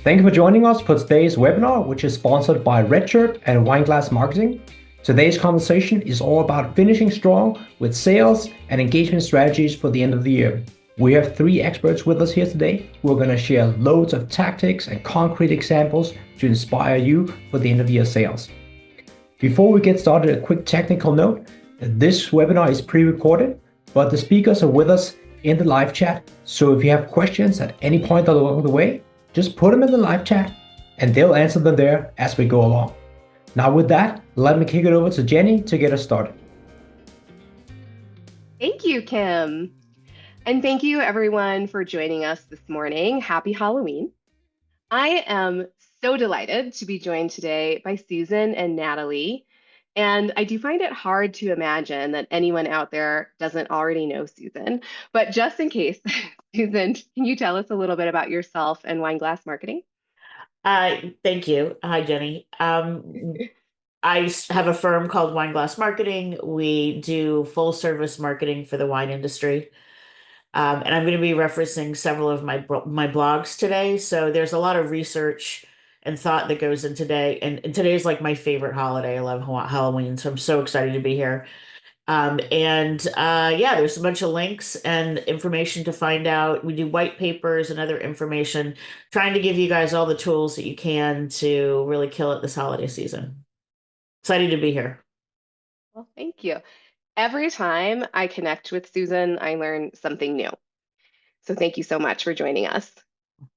Thank you for joining us for today's webinar, which is sponsored by RedChirp and WineGlass Marketing. Today's conversation is all about finishing strong with sales and engagement strategies for the end of the year. We have three experts with us here today who are going to share loads of tactics and concrete examples to inspire you for the end of year sales. Before we get started, a quick technical note. This webinar is pre-recorded, but the speakers are with us in the live chat. So if you have questions at any point along the way, just put them in the live chat and they'll answer them there as we go along. Now with that, let me kick it over to Jennie to get us started. Thank you, Kim. And thank you everyone for joining us this morning. Happy Halloween. I am so delighted to be joined today by Susan and Natalie. And I do find it hard to imagine that anyone out there doesn't already know Susan. But just in case, Susan, can you tell us a little bit about yourself and WineGlass Marketing? Thank you. Hi, Jennie. I have a firm called WineGlass Marketing. We do full service marketing for the wine industry. And I'm going to be referencing several of my blogs today. So there's a lot of research and thought that goes in today. And today is like my favorite holiday. I love Halloween, so I'm so excited to be here. Yeah, there's a bunch of links and information to find out. We do white papers and other information, trying to give you guys all the tools that you can to really kill it this holiday season. Excited to be here. Well, thank you. Every time I connect with Susan, I learn something new. So thank you so much for joining us.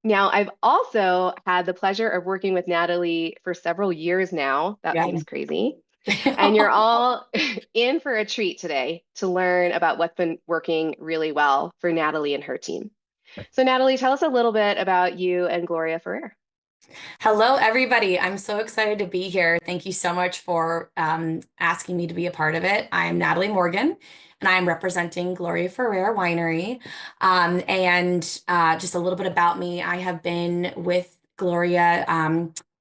Now, I've also had the pleasure of working with Natalie for several years now. That seems crazy. And you're all in for a treat today to learn about what's been working really well for Natalie and her team. So Natalie, tell us a little bit about you and Gloria Ferrer. Hello, everybody. I'm so excited to be here. Thank you so much for asking me to be a part of it. I'm Natalie Morgan, and I'm representing Gloria Ferrer Winery. Just a little bit about me, I have been with Gloria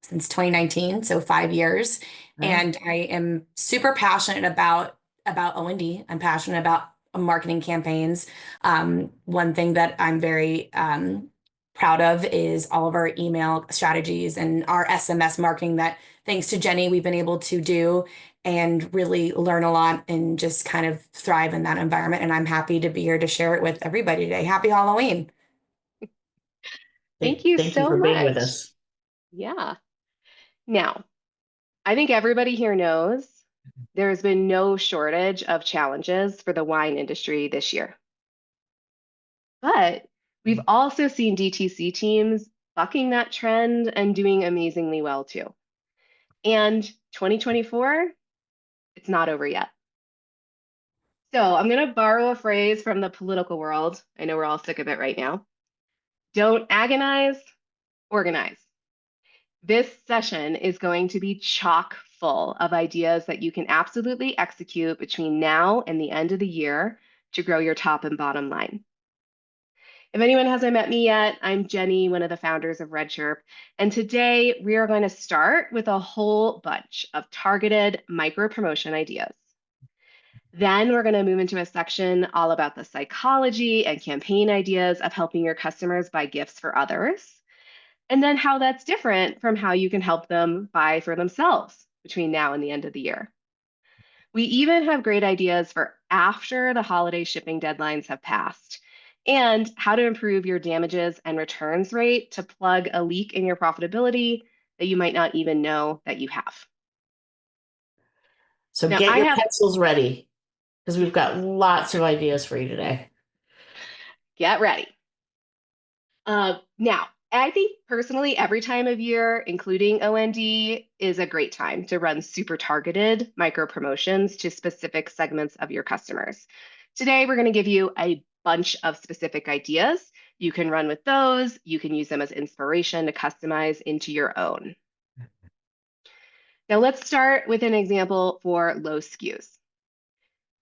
since 2019, so 5 years. And I am super passionate about O&D. I'm passionate about marketing campaigns. One thing that I'm very proud of is all of our email strategies and our SMS marketing that, thanks to Jennie, we've been able to do and really learn a lot and just kind of thrive in that environment. And I'm happy to be here to share it with everybody today. Happy Halloween. Thank you so for much. being with us. Yeah. Now, I think everybody here knows there's been no shortage of challenges for the wine industry this year. But we've also seen DTC teams bucking that trend and doing amazingly well too. And 2024, it's not over yet. So I'm going to borrow a phrase from the political world. I know we're all sick of it right now. Don't agonize, organize. This session is going to be chock full of ideas that you can absolutely execute between now and the end of the year to grow your top and bottom line. If anyone hasn't met me yet, I'm Jennie, one of the founders of RedChirp, and today we are going to start with a whole bunch of targeted micro promotion ideas. Then we're going to move into a section all about the psychology and campaign ideas of helping your customers buy gifts for others, and then how that's different from how you can help them buy for themselves between now and the end of the year. We even have great ideas for after the holiday shipping deadlines have passed, and how to improve your damages and returns rate to plug a leak in your profitability that you might not even know that you have. So now, get your pencils ready, because we've got lots of ideas for you today. Get ready. Now, I think personally, every time of year, including OND, is a great time to run super targeted micro promotions to specific segments of your customers. Today, we're going to give you a bunch of specific ideas. You can run with those. You can use them as inspiration to customize into your own. Now, let's start with an example for low SKUs.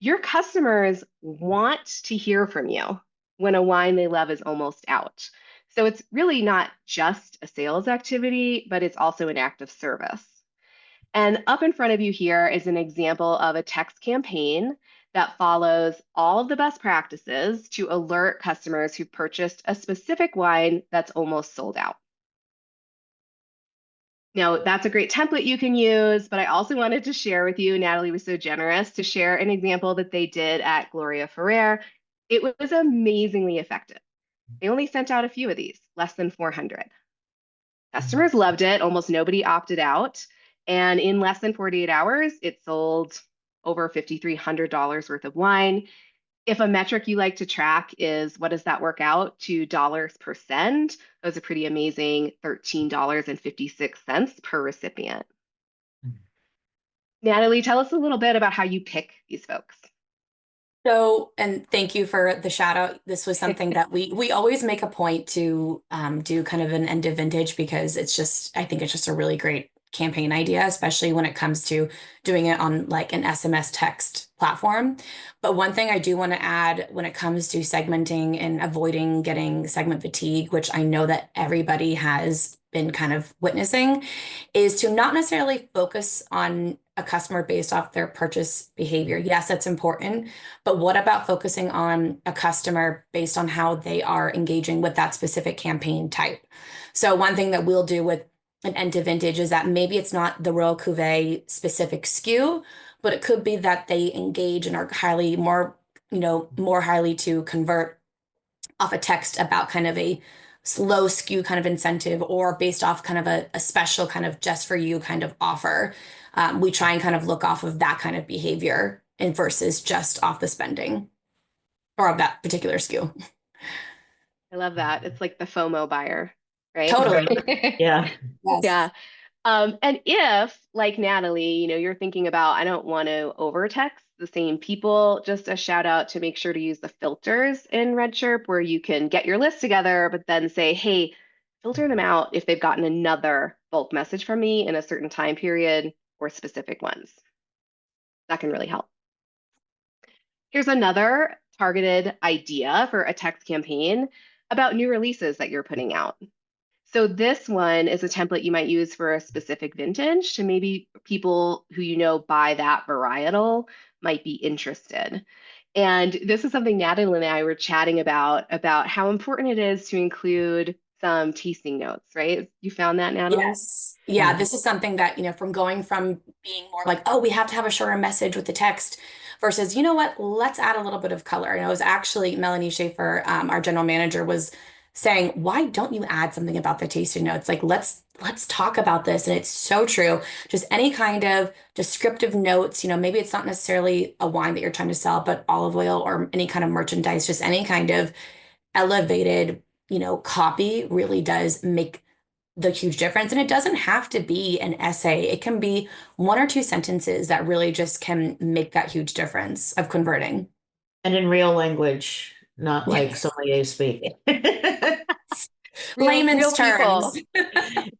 Your customers want to hear from you when a wine they love is almost out. So it's really not just a sales activity, but it's also an act of service. And up in front of you here is an example of a text campaign that follows all of the best practices to alert customers who've purchased a specific wine that's almost sold out. Now, that's a great template you can use, but I also wanted to share with you, Natalie was so generous to share an example that they did at Gloria Ferrer. It was amazingly effective. They only sent out a few of these, less than 400. Customers loved it. Almost nobody opted out. And in less than 48 hours, it sold over $5,300 worth of wine. If a metric you like to track is what does that work out to dollars per send, that was a pretty amazing $13.56 per recipient. Natalie, tell us a little bit about how you pick these folks. So, and thank you for the shout out. This was something that we always make a point to do kind of an end of vintage because I think it's just a really great campaign idea, especially when it comes to doing it on like an SMS text platform. But one thing I do want to add when it comes to segmenting and avoiding getting segment fatigue, which I know that everybody has been kind of witnessing, is to not necessarily focus on a customer based off their purchase behavior. Yes, that's important, but what about focusing on a customer based on how they are engaging with that specific campaign type? So one thing that we'll do with an end to vintage is that maybe it's not the Royal Cuvée specific SKU, but it could be that they engage and are more highly to convert off a text about kind of a low SKU kind of incentive or based off kind of a special kind of just for you kind of offer. We try and kind of look off of that kind of behavior and versus just off the spending or of that particular SKU. I love that. It's like the FOMO buyer, right? Totally. Yeah. Yes. Yeah. And if, like Natalie, you're thinking about, I don't want to over text the same people, just a shout out to make sure to use the filters in RedChirp where you can get your list together, but then say, hey, filter them out if they've gotten another bulk message from me in a certain time period or specific ones. That can really help. Here's another targeted idea for a text campaign about new releases that you're putting out. So this one is a template you might use for a specific vintage to maybe people who buy that varietal might be interested. And this is something Natalie and I were chatting about how important it is to include some tasting notes, right? You found that, Natalie? Yes. Yeah, this is something that, from going from being more like, oh, we have to have a shorter message with the text versus, you know what, let's add a little bit of color. And it was actually Melanie Schaefer, our general manager, was saying, why don't you add something about the tasting notes? Like, let's talk about this. And it's so true. Just any kind of descriptive notes, maybe it's not necessarily a wine that you're trying to sell, but olive oil or any kind of merchandise, just any kind of elevated, copy really does make the huge difference. And it doesn't have to be an essay. It can be one or two sentences that really just can make that huge difference of converting. And in real language, not like Yes. sommelier speak. Layman's real terms.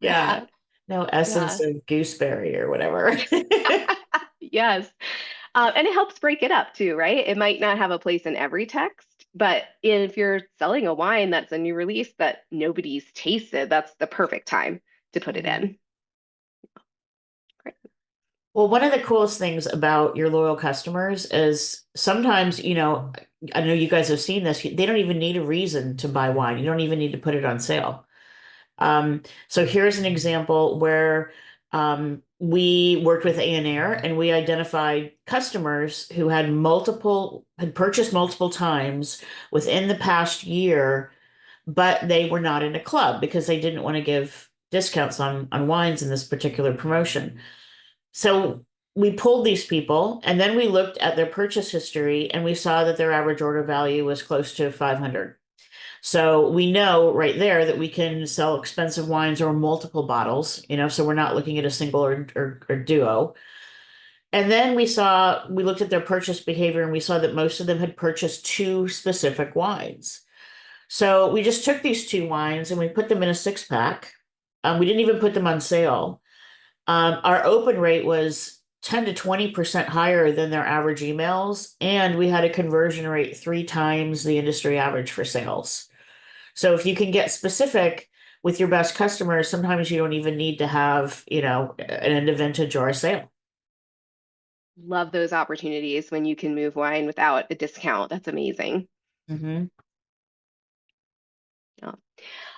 Yeah. No essence of gooseberry or whatever. Yes. And it helps break it up too, right? It might not have a place in every text, but if you're selling a wine that's a new release that nobody's tasted, that's the perfect time to put it in. Great. Well, one of the coolest things about your loyal customers is sometimes, I know you guys have seen this, they don't even need a reason to buy wine. You don't even need to put it on sale. So here's an example where we worked with A&R and we identified customers who had purchased multiple times within the past year, but they were not in a club because they didn't want to give discounts on wines in this particular promotion. So we pulled these people and then we looked at their purchase history and we saw that their average order value was close to 500. So we know right there that we can sell expensive wines or multiple bottles, so we're not looking at a single or duo. And then we looked at their purchase behavior and we saw that most of them had purchased two specific wines. So we just took these two wines and we put them in a 6-pack. We didn't even put them on sale. Our open rate was 10 to 20% higher than their average emails, and we had a conversion rate 3 times the industry average for sales. So if you can get specific with your best customers, sometimes you don't even need to have, an end of vintage or a sale. Love those opportunities when you can move wine without a discount. That's amazing. Mm-hmm. Yeah.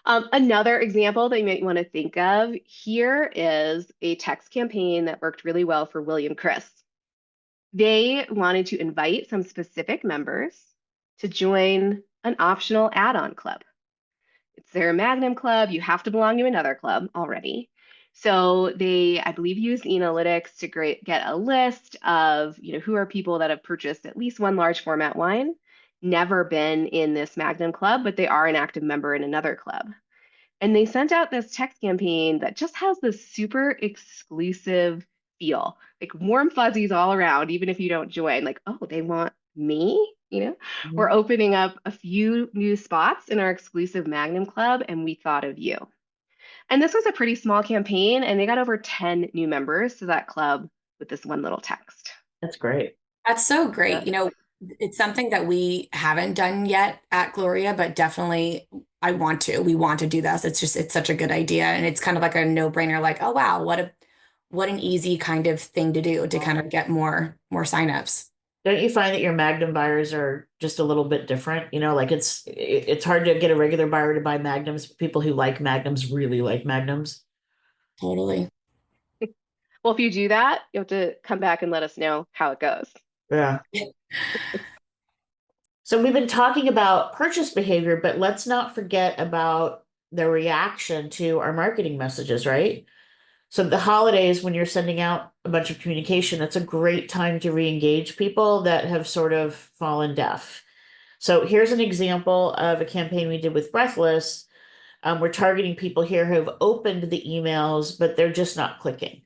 Another example that you might want to think of here is a text campaign that worked really well for William Chris. They wanted to invite some specific members to join an optional add-on club. It's their Magnum club. You have to belong to another club already. So they, I believe, used analytics to get a list of, who are people that have purchased at least one large format wine, never been in this Magnum club, but they are an active member in another club. And they sent out this text campaign that just has this super exclusive feel, like warm fuzzies all around, even if you don't join, like, oh, they want me, We're opening up a few new spots in our exclusive Magnum Club, and we thought of you. And this was a pretty small campaign, and they got over 10 new members to that club with this one little text. That's great. That's so great. Yeah. It's something that we haven't done yet at Gloria, but definitely we want to do this. It's such a good idea. And it's kind of like a no-brainer, like, oh wow, what an easy kind of thing to do to kind of get more signups. Don't you find that your Magnum buyers are just a little bit different? Like it's hard to get a regular buyer to buy Magnums. People who like Magnums really like Magnums. Totally. Well, if you do that, you have to come back and let us know how it goes. Yeah. So we've been talking about purchase behavior, but let's not forget about the reaction to our marketing messages, right? So the holidays, when you're sending out a bunch of communication, that's a great time to re-engage people that have sort of fallen deaf. So here's an example of a campaign we did with Breathless. We're targeting people here who have opened the emails, but they're just not clicking.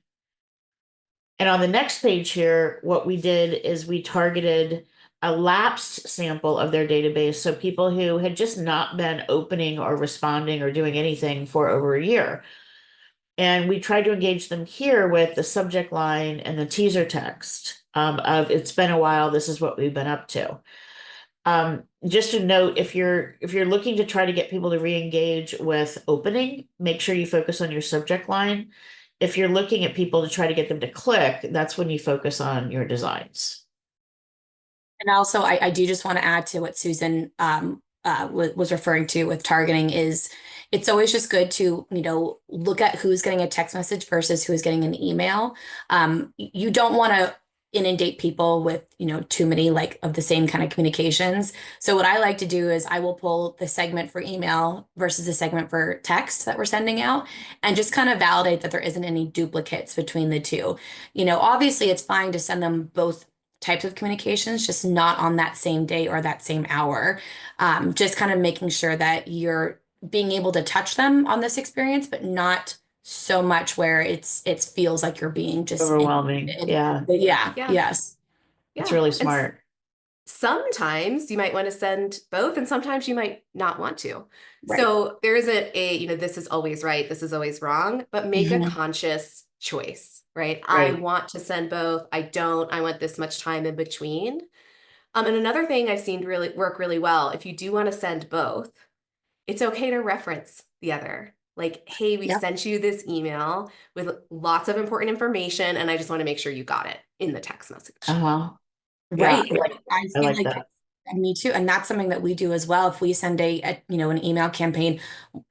And on the next page here, what we did is we targeted a lapsed sample of their database. So people who had just not been opening or responding or doing anything for over a year. And we tried to engage them here with the subject line and the teaser text of "It's been a while. This is what we've been up to." Just to note, if you're looking to try to get people to re-engage with opening, make sure you focus on your subject line. If you're looking at people to try to get them to click, that's when you focus on your designs. And also, I do just want to add to what Susan was referring to with targeting is it's always just good to, look at who's getting a text message versus who's getting an email. You don't want to inundate people with, too many of the same kind of communications. So what I like to do is I will pull the segment for email versus the segment for text that we're sending out and just kind of validate that there isn't any duplicates between the two. Obviously it's fine to send them both types of communications, just not on that same day or that same hour. Just kind of making sure that you're being able to touch them on this experience, but not so much where it feels like you're being just overwhelming. Yeah. Yes. It's really smart. Sometimes you might want to send both, and sometimes you might not want to. Right. So there isn't this is always right, this is always wrong, but make a conscious choice, right? I want to send both. I don't. I want this much time in between. And another thing I've seen work really well, if you do want to send both, it's okay to reference the other. Like, hey, we sent you this email with lots of important information, and I just want to make sure you got it in the text message. Right. Yeah, I feel like that. Me too. And that's something that we do as well. If we send an email campaign,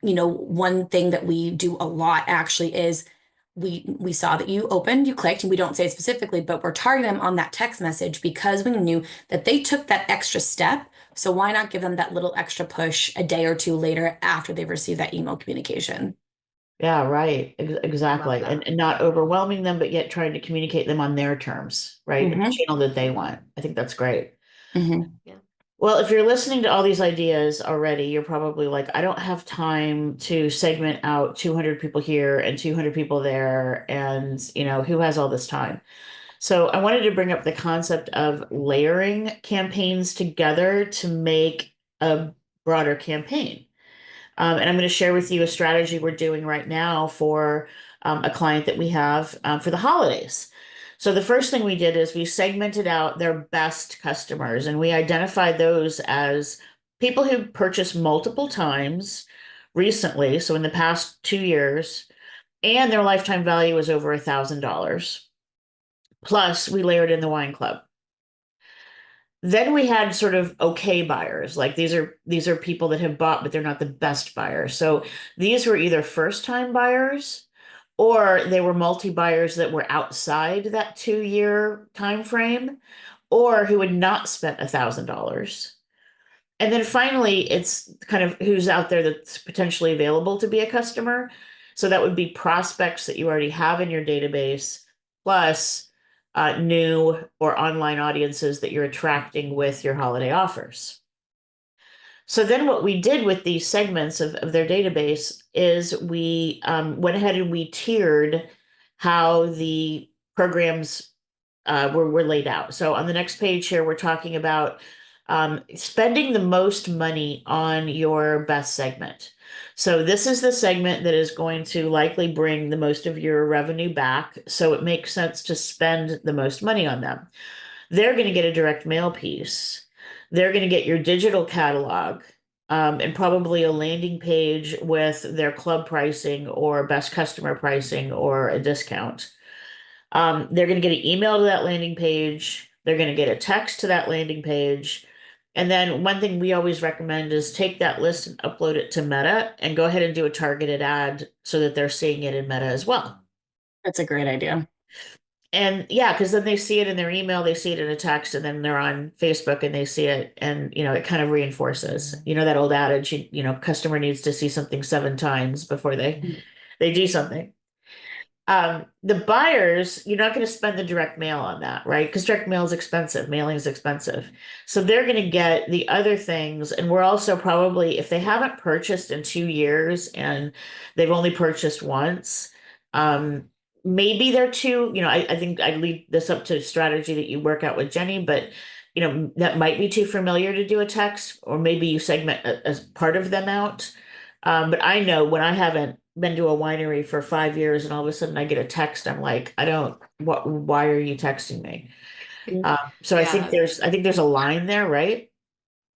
one thing that we do a lot actually is we saw that you opened, you clicked, and we don't say it specifically, but we're targeting them on that text message because we knew that they took that extra step. So why not give them that little extra push a day or two later after they've received that email communication? Yeah, right. Exactly. And not overwhelming them, but yet trying to communicate them on their terms, right? The channel that they want. I think that's great. Yeah. Well, if you're listening to all these ideas already, you're probably like, I don't have time to segment out 200 people here and 200 people there. And, who has all this time? So I wanted to bring up the concept of layering campaigns together to make a broader campaign. And I'm going to share with you a strategy we're doing right now for a client that we have for the holidays. So the first thing we did is we segmented out their best customers, and we identified those as people who purchased multiple times recently, so in the past 2 years, and their lifetime value was over $1,000. Plus, we layered in the wine club. Then we had sort of okay buyers, like these are people that have bought, but they're not the best buyers. So these were either first time buyers or they were multi-buyers that were outside that 2 year time frame, or who had not spent $1,000. And then finally, it's kind of who's out there that's potentially available to be a customer. So that would be prospects that you already have in your database, plus new or online audiences that you're attracting with your holiday offers. So then what we did with these segments of their database is we went ahead and we tiered how the programs were laid out. So on the next page here, we're talking about spending the most money on your best segment. So this is the segment that is going to likely bring the most of your revenue back. So it makes sense to spend the most money on them. They're going to get a direct mail piece. They're going to get your digital catalog, and probably a landing page with their club pricing or best customer pricing or a discount. They're going to get an email to that landing page. They're going to get a text to that landing page. And then one thing we always recommend is take that list and upload it to Meta and go ahead and do a targeted ad so that they're seeing it in Meta as well. That's a great idea. And yeah, because then they see it in their email, they see it in a text, and then they're on Facebook and they see it, and it kind of reinforces. That old adage, customer needs to see something 7 times before they do something. The buyers, you're not going to spend the direct mail on that, right? Because direct mail is expensive, mailing is expensive. So they're going to get the other things. And we're also probably, if they haven't purchased in 2 years and they've only purchased once, maybe they're too, I think I'd leave this up to strategy that you work out with Jennie, but that might be too familiar to do a text, or maybe you segment as part of them out. But I know when I haven't been to a winery for 5 years and all of a sudden I get a text, I'm like, why are you texting me? So I think there's a line there, right?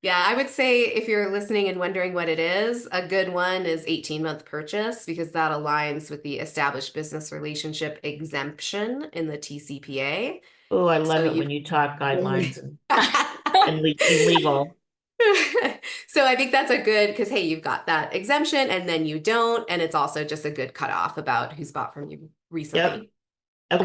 Yeah, I would say if you're listening and wondering what it is, a good one is 18-month purchase, because that aligns with the established business relationship exemption in the TCPA. Oh, I love it when you talk guidelines and legal. So I think that's a good, because hey, you've got that exemption and then you don't, and it's also just a good cutoff about who's bought from you recently. Yep. Okay.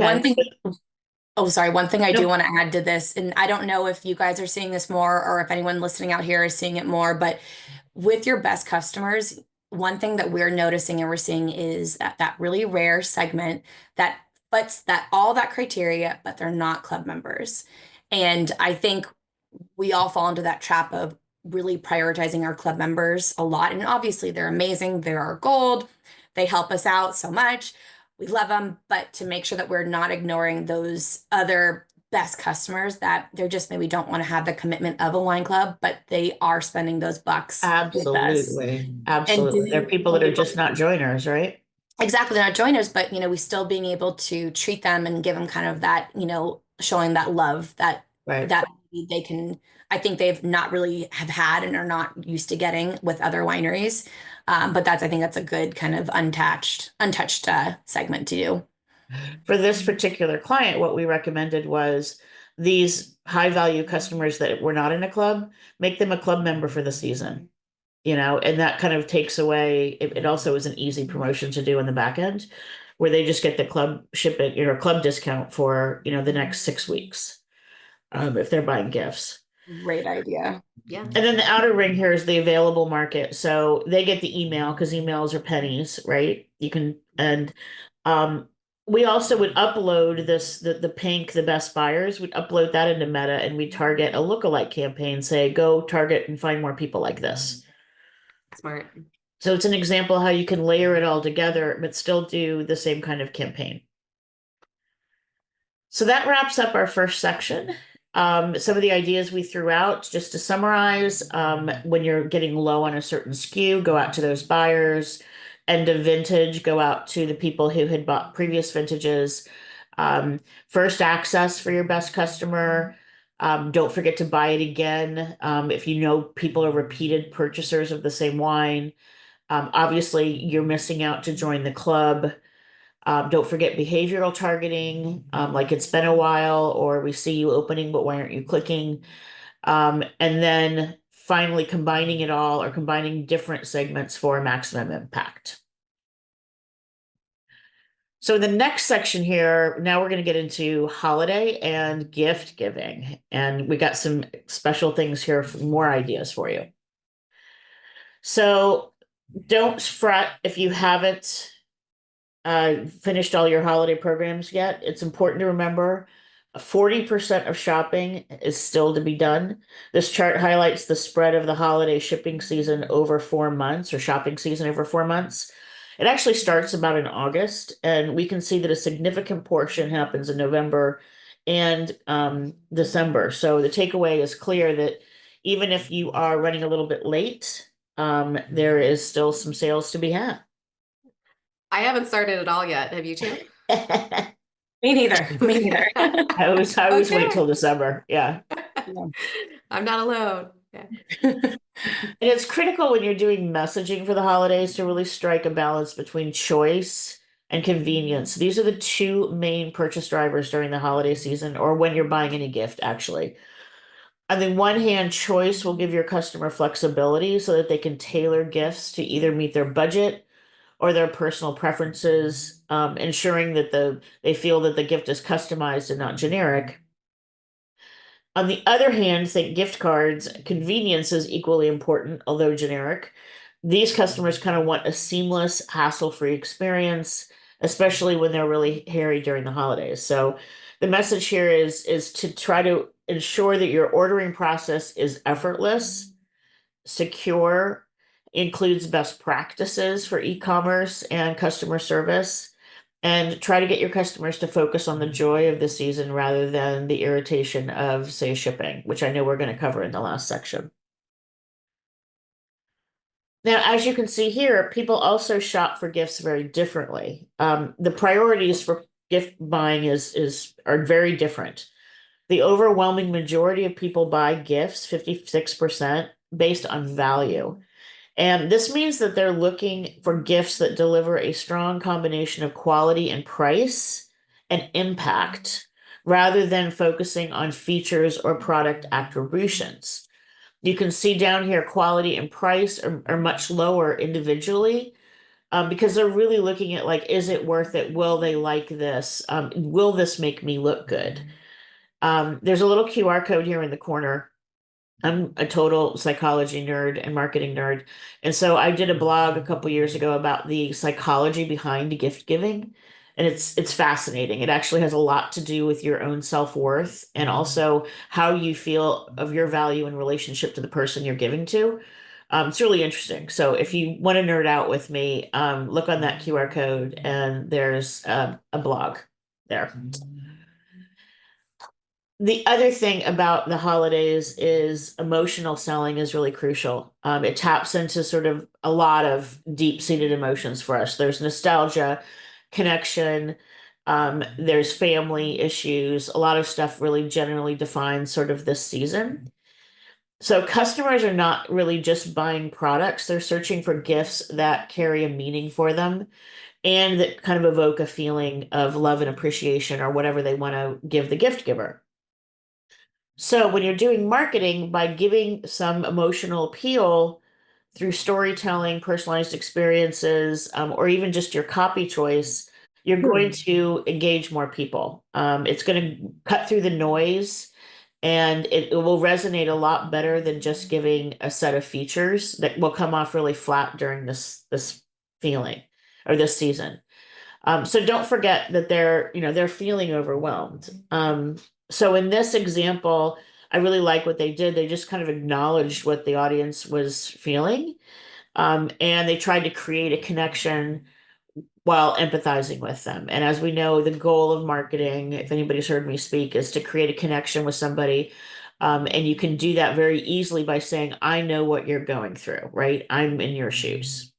One thing I do want to add to this, and I don't know if you guys are seeing this more or if anyone listening out here is seeing it more, but with your best customers, one thing that we're noticing and we're seeing is that really rare segment that fits all that criteria, but they're not club members. And I think we all fall into that trap of really prioritizing our club members a lot. And obviously they're amazing. They're our gold. They help us out so much. We love them, but to make sure that we're not ignoring those other best customers that they're just maybe don't want to have the commitment of a wine club, but they are spending those bucks Absolutely. with us. Absolutely. They're people that are just not joiners, right? Exactly. They're not joiners, but we still being able to treat them and give them kind of that, showing that love that they can, I think they've not really have had and are not used to getting with other wineries. But I think that's a good kind of untouched segment to do. For this particular client, what we recommended was these high value customers that were not in a club, make them a club member for the season, and that kind of takes away, it also is an easy promotion to do in the back end, where they just get the club shipment, club discount for, the next 6 weeks, if they're buying gifts. Great idea. Yeah. And then the outer ring here is the available market. So they get the email, because emails are pennies, right? We also would upload the pink, the best buyers, we'd upload that into Meta, and we target a lookalike campaign, say, go target and find more people like this. Smart. So it's an example how you can layer it all together, but still do the same kind of campaign. So that wraps up our first section. Some of the ideas we threw out, just to summarize, when you're getting low on a certain SKU, go out to those buyers. End of vintage, go out to the people who had bought previous vintages. First access for your best customer. Don't forget to buy it again if you know people are repeated purchasers of the same wine. Obviously, you're missing out to join the club. Don't forget behavioral targeting, like it's been a while, or we see you opening, but why aren't you clicking? And then finally combining it all or combining different segments for maximum impact. So the next section here, now we're going to get into holiday and gift giving. And we got some special things here for more ideas for you. So don't fret if you haven't finished all your holiday programs yet. It's important to remember 40% of shopping is still to be done. This chart highlights the spread of the holiday shipping season over 4 months, or shopping season over 4 months. It actually starts about in August, and we can see that a significant portion happens in November and December. So the takeaway is clear that even if you are running a little bit late, there is still some sales to be had. I haven't started at all yet. Have you two? Me neither. Me neither. I always wait Okay. till December. Yeah. I'm not alone. Yeah. And it's critical when you're doing messaging for the holidays to really strike a balance between choice and convenience. These are the two main purchase drivers during the holiday season, or when you're buying any gift, actually. On the one hand, choice will give your customer flexibility so that they can tailor gifts to either meet their budget or their personal preferences, ensuring that they feel that the gift is customized and not generic. On the other hand, think gift cards. Convenience is equally important, although generic. These customers kind of want a seamless, hassle-free experience, especially when they're really hairy during the holidays. So the message here is to try to ensure that your ordering process is effortless, secure, includes best practices for e-commerce and customer service, and try to get your customers to focus on the joy of the season rather than the irritation of, say, shipping, which I know we're going to cover in the last section. Now, as you can see here, people also shop for gifts very differently. The priorities for gift buying are very different. The overwhelming majority of people buy gifts, 56%, based on value. And this means that they're looking for gifts that deliver a strong combination of quality and price and impact, rather than focusing on features or product attributions. You can see down here, quality and price are much lower individually, because they're really looking at, like, is it worth it? Will they like this? Will this make me look good? There's a little QR code here in the corner. I'm a total psychology nerd and marketing nerd. And so I did a blog a couple years ago about the psychology behind gift giving. And it's fascinating. It actually has a lot to do with your own self-worth and also how you feel of your value in relationship to the person you're giving to. It's really interesting. So if you want to nerd out with me, look on that QR code and there's a blog there. The other thing about the holidays is emotional selling is really crucial. It taps into sort of a lot of deep-seated emotions for us. There's nostalgia, connection, there's family issues. A lot of stuff really generally defines sort of this season. So customers are not really just buying products, they're searching for gifts that carry a meaning for them and that kind of evoke a feeling of love and appreciation or whatever they want to give the gift giver. So when you're doing marketing, by giving some emotional appeal through storytelling, personalized experiences, or even just your copy choice, you're going to engage more people. It's going to cut through the noise and it will resonate a lot better than just giving a set of features that will come off really flat during this feeling or this season. So don't forget that they're feeling overwhelmed. So in this example, I really like what they did. They just kind of acknowledged what the audience was feeling, and they tried to create a connection while empathizing with them. And as we know, the goal of marketing, if anybody's heard me speak, is to create a connection with somebody. And you can do that very easily by saying, I know what you're going through, right? I'm in your shoes.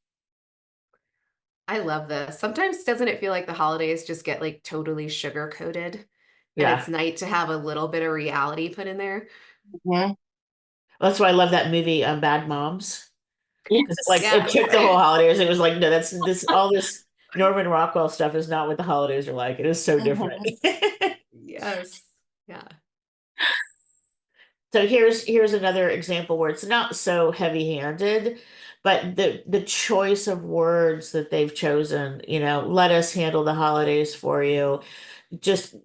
I love this. Sometimes doesn't it feel like the holidays just get like totally sugar coated? And Yeah. it's nice to have a little bit of reality put in there. That's why I love that movie, Bad Moms. Yes. Like Yeah. it took the whole holidays. It was like, no, all this Norman Rockwell stuff is not what the holidays are like. It is so different. Yes. Yeah. So here's another example where it's not so heavy-handed, but the choice of words that they've chosen, let us handle the holidays for you. Just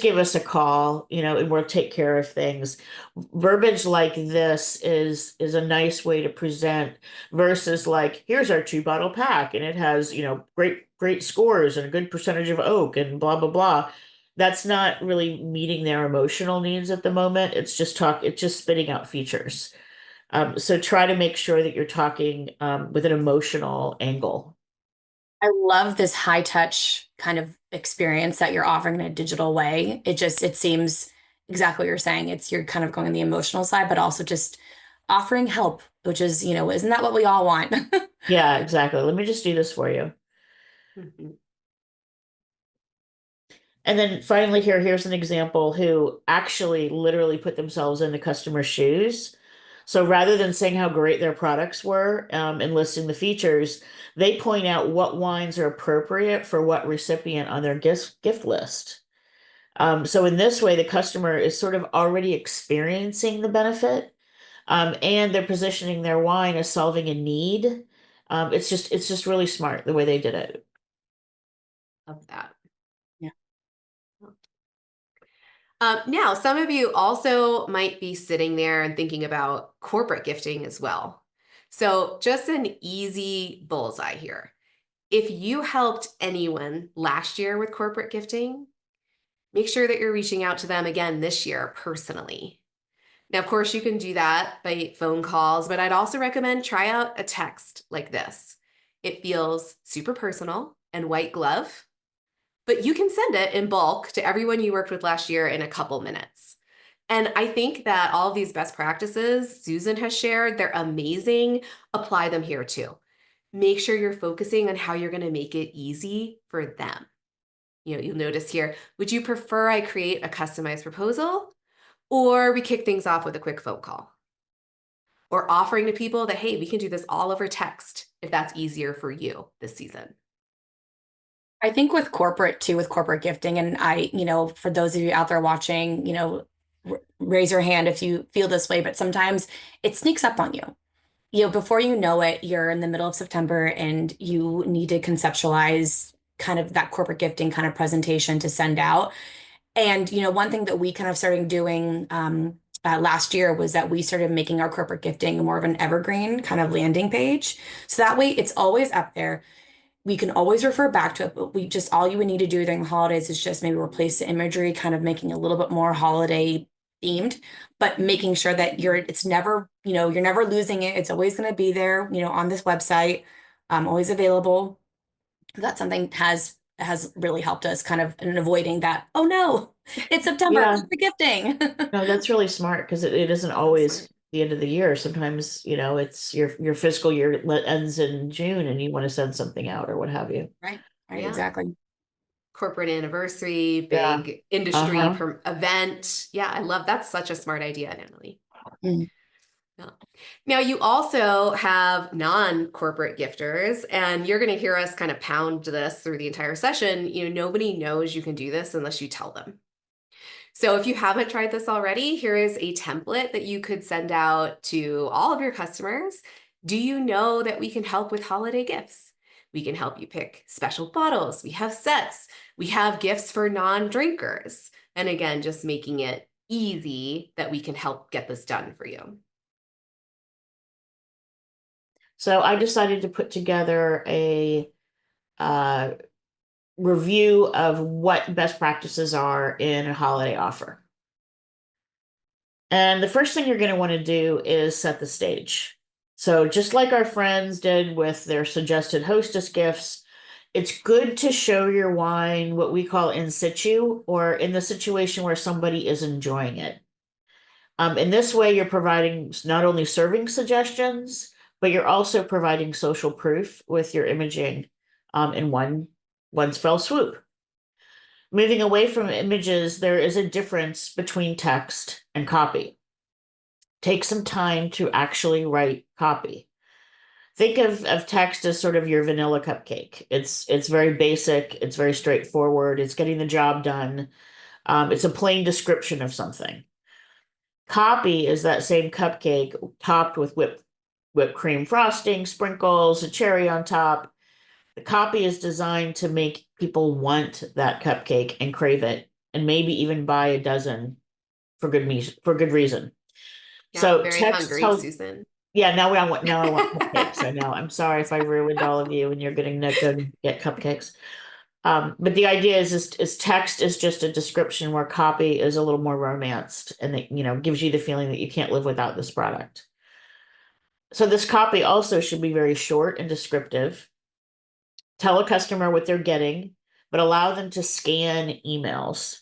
give us a call, and we'll take care of things. Verbiage like this is a nice way to present versus like, here's our 2-bottle pack and it has, great scores and a good percentage of oak and blah blah blah. That's not really meeting their emotional needs at the moment. It's just spitting out features. So try to make sure that you're talking with an emotional angle. I love this high touch kind of experience that you're offering in a digital way. It seems exactly what you're saying. You're kind of going on the emotional side, but also just offering help, which is, isn't that what we all want? Yeah, exactly. Let me just do this for you. Mhm. And then finally here's an example who actually literally put themselves in the customer's shoes. So rather than saying how great their products were and listing the features, they point out what wines are appropriate for what recipient on their gift list. So in this way, the customer is sort of already experiencing the benefit, and they're positioning their wine as solving a need. It's just really smart the way they did it. Love that. Yeah. Now, some of you also might be sitting there and thinking about corporate gifting as well. So just an easy bullseye here. If you helped anyone last year with corporate gifting, make sure that you're reaching out to them again this year personally. Now, of course, you can do that by phone calls, but I'd also recommend try out a text like this. It feels super personal and white glove, but you can send it in bulk to everyone you worked with last year in a couple minutes. And I think that all of these best practices Susan has shared, they're amazing. Apply them here too. Make sure you're focusing on how you're going to make it easy for them. You'll notice here, would you prefer I create a customized proposal or we kick things off with a quick phone call? Or offering to people that, hey, we can do this all over text if that's easier for you this season. I think with corporate too, with corporate gifting, and for those of you out there watching, raise your hand if you feel this way, but sometimes it sneaks up on you. Before you know it, you're in the middle of September and you need to conceptualize kind of that corporate gifting kind of presentation to send out. And, one thing that we kind of started doing last year was that we started making our corporate gifting more of an evergreen kind of landing page. So that way it's always up there. We can always refer back to it, but all you would need to do during the holidays is just maybe replace the imagery, kind of making it a little bit more holiday themed, but making sure that it's never, you're never losing it. It's always going to be there, on this website, always available. That's something has really helped us kind of in avoiding that. Oh no, it's September, Yeah. for gifting. No, that's really smart because it isn't always the end of the year. Sometimes, it's your fiscal year ends in June and you want to send something out or what have you. Right, Yeah. exactly. Corporate anniversary, Yeah. big industry Uh-huh. event. Yeah, I love that's such a smart idea, Natalie. Mm. Yeah. Now, you also have non-corporate gifters, and you're going to hear us kind of pound this through the entire session. Nobody knows you can do this unless you tell them. So if you haven't tried this already, here is a template that you could send out to all of your customers. Do you know that we can help with holiday gifts? We can help you pick special bottles. We have sets. We have gifts for non-drinkers. And again, just making it easy that we can help get this done for you. So I decided to put together a review of what best practices are in a holiday offer. And the first thing you're going to want to do is set the stage. So just like our friends did with their suggested hostess gifts, it's good to show your wine what we call in situ, or in the situation where somebody is enjoying it. In this way, you're providing not only serving suggestions, but you're also providing social proof with your imaging in one fell swoop. Moving away from images, there is a difference between text and copy. Take some time to actually write copy. Think of text as sort of your vanilla cupcake. It's very basic, it's very straightforward, it's getting the job done. It's a plain description of something. Copy is that same cupcake topped with whipped cream frosting, sprinkles, a cherry on top. The copy is designed to make people want that cupcake and crave it, and maybe even buy a dozen for good reason. Yeah, So I'm very text hungry, tells, Susan. yeah, now I want cupcakes. I know. I'm sorry if I ruined all of you and you're getting to go get cupcakes. But the idea is text is just a description where copy is a little more romanced and it, gives you the feeling that you can't live without this product. So this copy also should be very short and descriptive. Tell a customer what they're getting, but allow them to scan emails.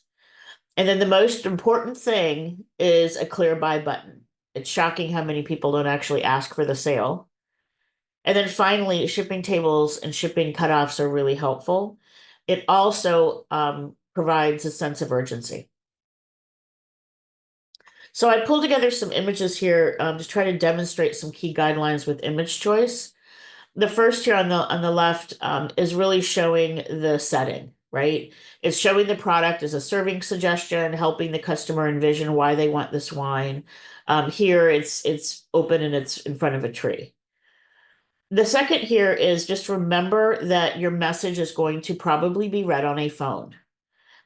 And then the most important thing is a clear buy button. It's shocking how many people don't actually ask for the sale. And then finally, shipping tables and shipping cutoffs are really helpful. It also provides a sense of urgency. So I pulled together some images here to try to demonstrate some key guidelines with image choice. The first here on the left is really showing the setting, right? It's showing the product as a serving suggestion, helping the customer envision why they want this wine. Here it's open and it's in front of a tree. The second here is just remember that your message is going to probably be read on a phone.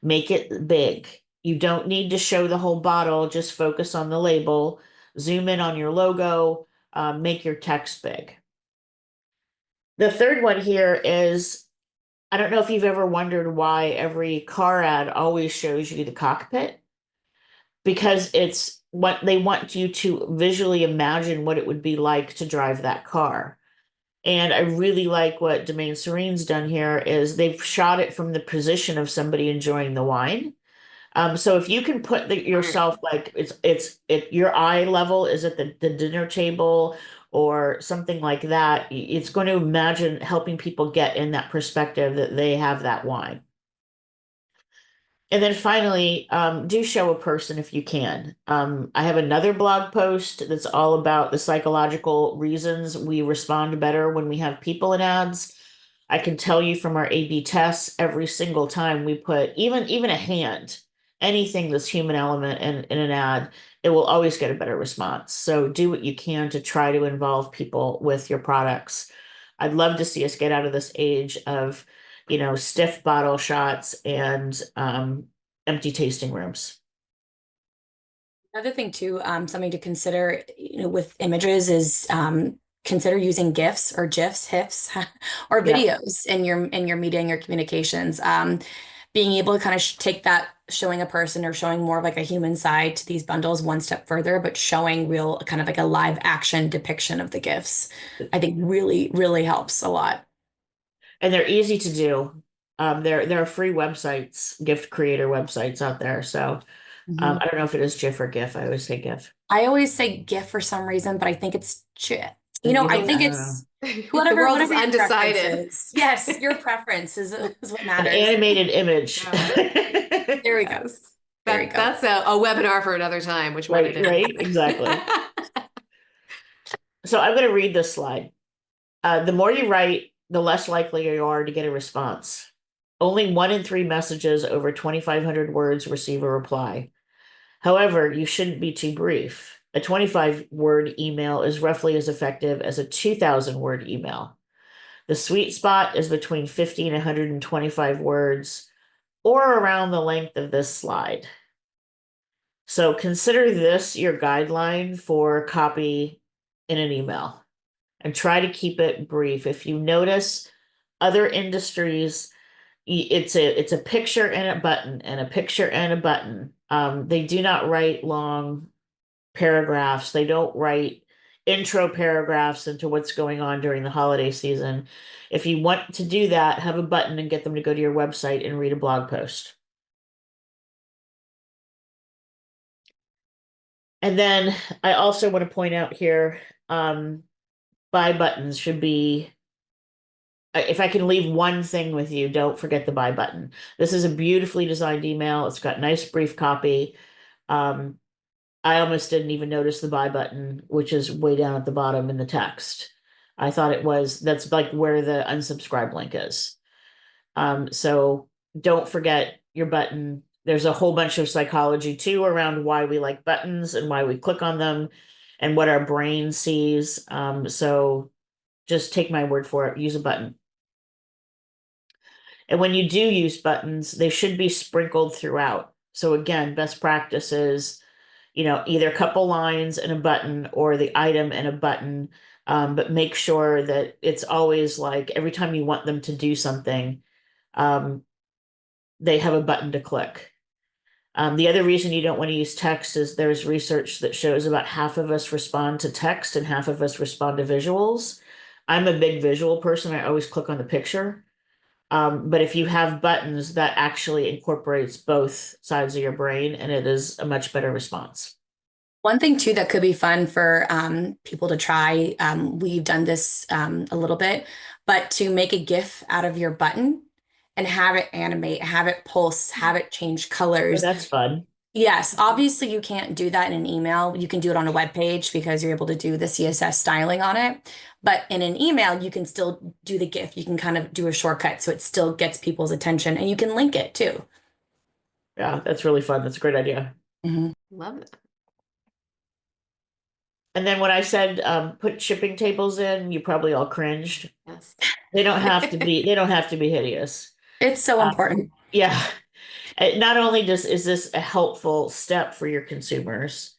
Make it big. You don't need to show the whole bottle, just focus on the label, zoom in on your logo, make your text big. The third one here is, I don't know if you've ever wondered why every car ad always shows you the cockpit, because it's what they want you to visually imagine what it would be like to drive that car. And I really like what Domaine Serene's done here is they've shot it from the position of somebody enjoying the wine. So if you can put yourself like your eye level is at the dinner table or something like that, it's going to imagine helping people get in that perspective that they have that wine. And then finally, do show a person if you can. I have another blog post that's all about the psychological reasons we respond better when we have people in ads. I can tell you from our A/B tests, every single time we put even a hand, anything that's human element in an ad, it will always get a better response. So do what you can to try to involve people with your products. I'd love to see us get out of this age of stiff bottle shots and empty tasting rooms. Another thing too, something to consider, with images is consider using GIFs or GIFs, HIFs, or videos in your media and your communications. Being able to kind of take that, showing a person or showing more of like a human side to these bundles one step further, but showing real kind of like a live action depiction of the GIFs, I think really, really helps a lot. And they're easy to do. There are free websites, gift creator websites out there. So I don't know if it is GIF or GIF. I always say GIF. I always say GIF for some reason, but I think it's I think it's the world is undecided. Yes, your preference is what matters. An animated image. Yeah. There we go. There we go. That's a webinar for another time, which one it is. Right, exactly. So I'm going to read this slide. The more you write, the less likely you are to get a response. Only 1 in 3 messages over 2,500 words receive a reply. However, you shouldn't be too brief. A 25-word email is roughly as effective as a 2,000-word email. The sweet spot is between 50 and 125 words, or around the length of this slide. So consider this your guideline for copy in an email, and try to keep it brief. If you notice other industries, it's a picture and a button and a picture and a button. They do not write long paragraphs. They don't write intro paragraphs into what's going on during the holiday season. If you want to do that, have a button and get them to go to your website and read a blog post. And then I also want to point out here, buy buttons should be, if I can leave one thing with you, don't forget the buy button. This is a beautifully designed email. It's got nice brief copy. I almost didn't even notice the buy button, which is way down at the bottom in the text. I thought that's like where the unsubscribe link is. So don't forget your button. There's a whole bunch of psychology too around why we like buttons and why we click on them and what our brain sees. So just take my word for it, use a button. And when you do use buttons, they should be sprinkled throughout. So again, best practice is, either a couple lines and a button or the item and a button. But make sure that it's always like every time you want them to do something, they have a button to click. The other reason you don't want to use text is there's research that shows about half of us respond to text and half of us respond to visuals. I'm a big visual person. I always click on the picture. But if you have buttons, that actually incorporates both sides of your brain, and it is a much better response. One thing too that could be fun for people to try, we've done this a little bit, but to make a GIF out of your button and have it animate, have it pulse, have it change Oh, colors. that's fun. Yes, obviously you can't do that in an email. You can do it on a web page because you're able to do the CSS styling on it. But in an email, you can still do the GIF. You can kind of do a shortcut so it still gets people's attention, and you can link it too. Yeah, that's really fun. That's a great idea. Love it. And then when I said put shipping tables in, you probably all cringed. Yes. They don't have to be. They don't have to be hideous. It's so important. Yeah. Not only is this a helpful step for your consumers,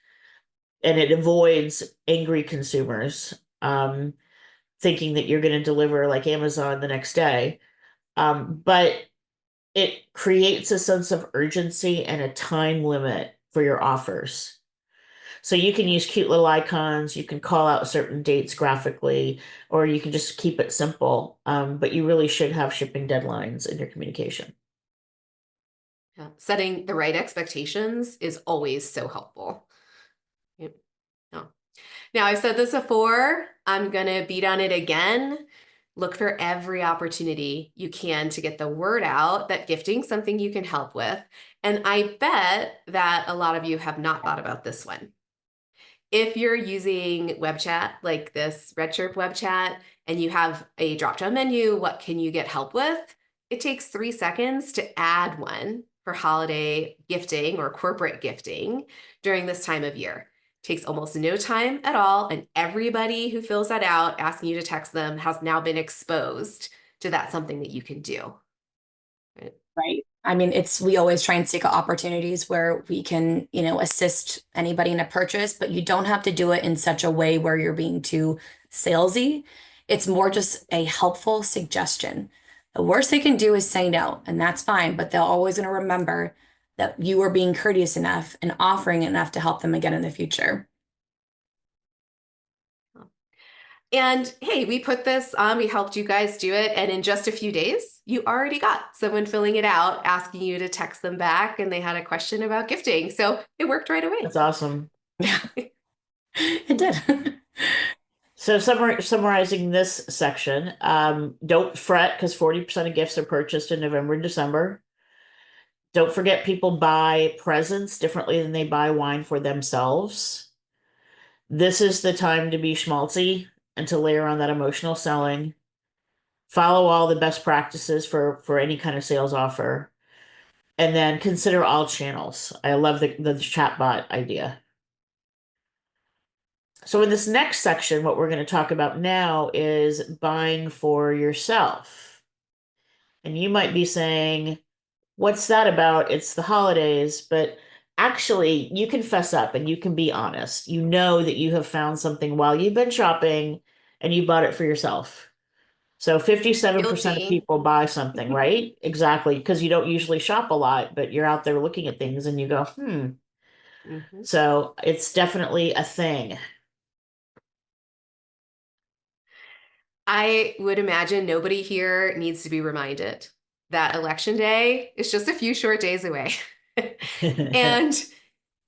and it avoids angry consumers thinking that you're going to deliver like Amazon the next day, but it creates a sense of urgency and a time limit for your offers. So you can use cute little icons, you can call out certain dates graphically, or you can just keep it simple. But you really should have shipping deadlines in your communication. Yeah. Setting the right expectations is always so helpful. Yep. No. Now, I've said this before, I'm going to beat on it again. Look for every opportunity you can to get the word out that gifting's something you can help with. And I bet that a lot of you have not thought about this one. If you're using web chat like this RedChirp web chat and you have a drop-down menu, what can you get help with? It takes 3 seconds to add one for holiday gifting or corporate gifting during this time of year. It takes almost no time at all, and everybody who fills that out asking you to text them has now been exposed to that something that you can do. Right. I mean, we always try and seek opportunities where we can, assist anybody in a purchase, but you don't have to do it in such a way where you're being too salesy. It's more just a helpful suggestion. The worst they can do is say no, and that's fine, but they're always going to remember that you were being courteous enough and offering enough to help them again in the future. And hey, we put this on, we helped you guys do it. And in just a few days, you already got someone filling it out, asking you to text them back. And they had a question about gifting. So it worked right away. That's awesome. Yeah, it did. So summarizing this section, don't fret because 40% of gifts are purchased in November and December. Don't forget people buy presents differently than they buy wine for themselves. This is the time to be schmaltzy and to layer on that emotional selling. Follow all the best practices for any kind of sales offer. And then consider all channels. I love the chatbot idea. So in this next section, what we're going to talk about now is buying for yourself. And you might be saying, what's that about? It's the holidays, but actually you can fess up and you can be honest. You know that you have found something while you've been shopping and you bought it for yourself. So 57% of people buy something, right? Exactly. Because you don't usually shop a lot, but you're out there looking at things and you go, So it's definitely a thing. I would imagine nobody here needs to be reminded that election day is just a few short days away. And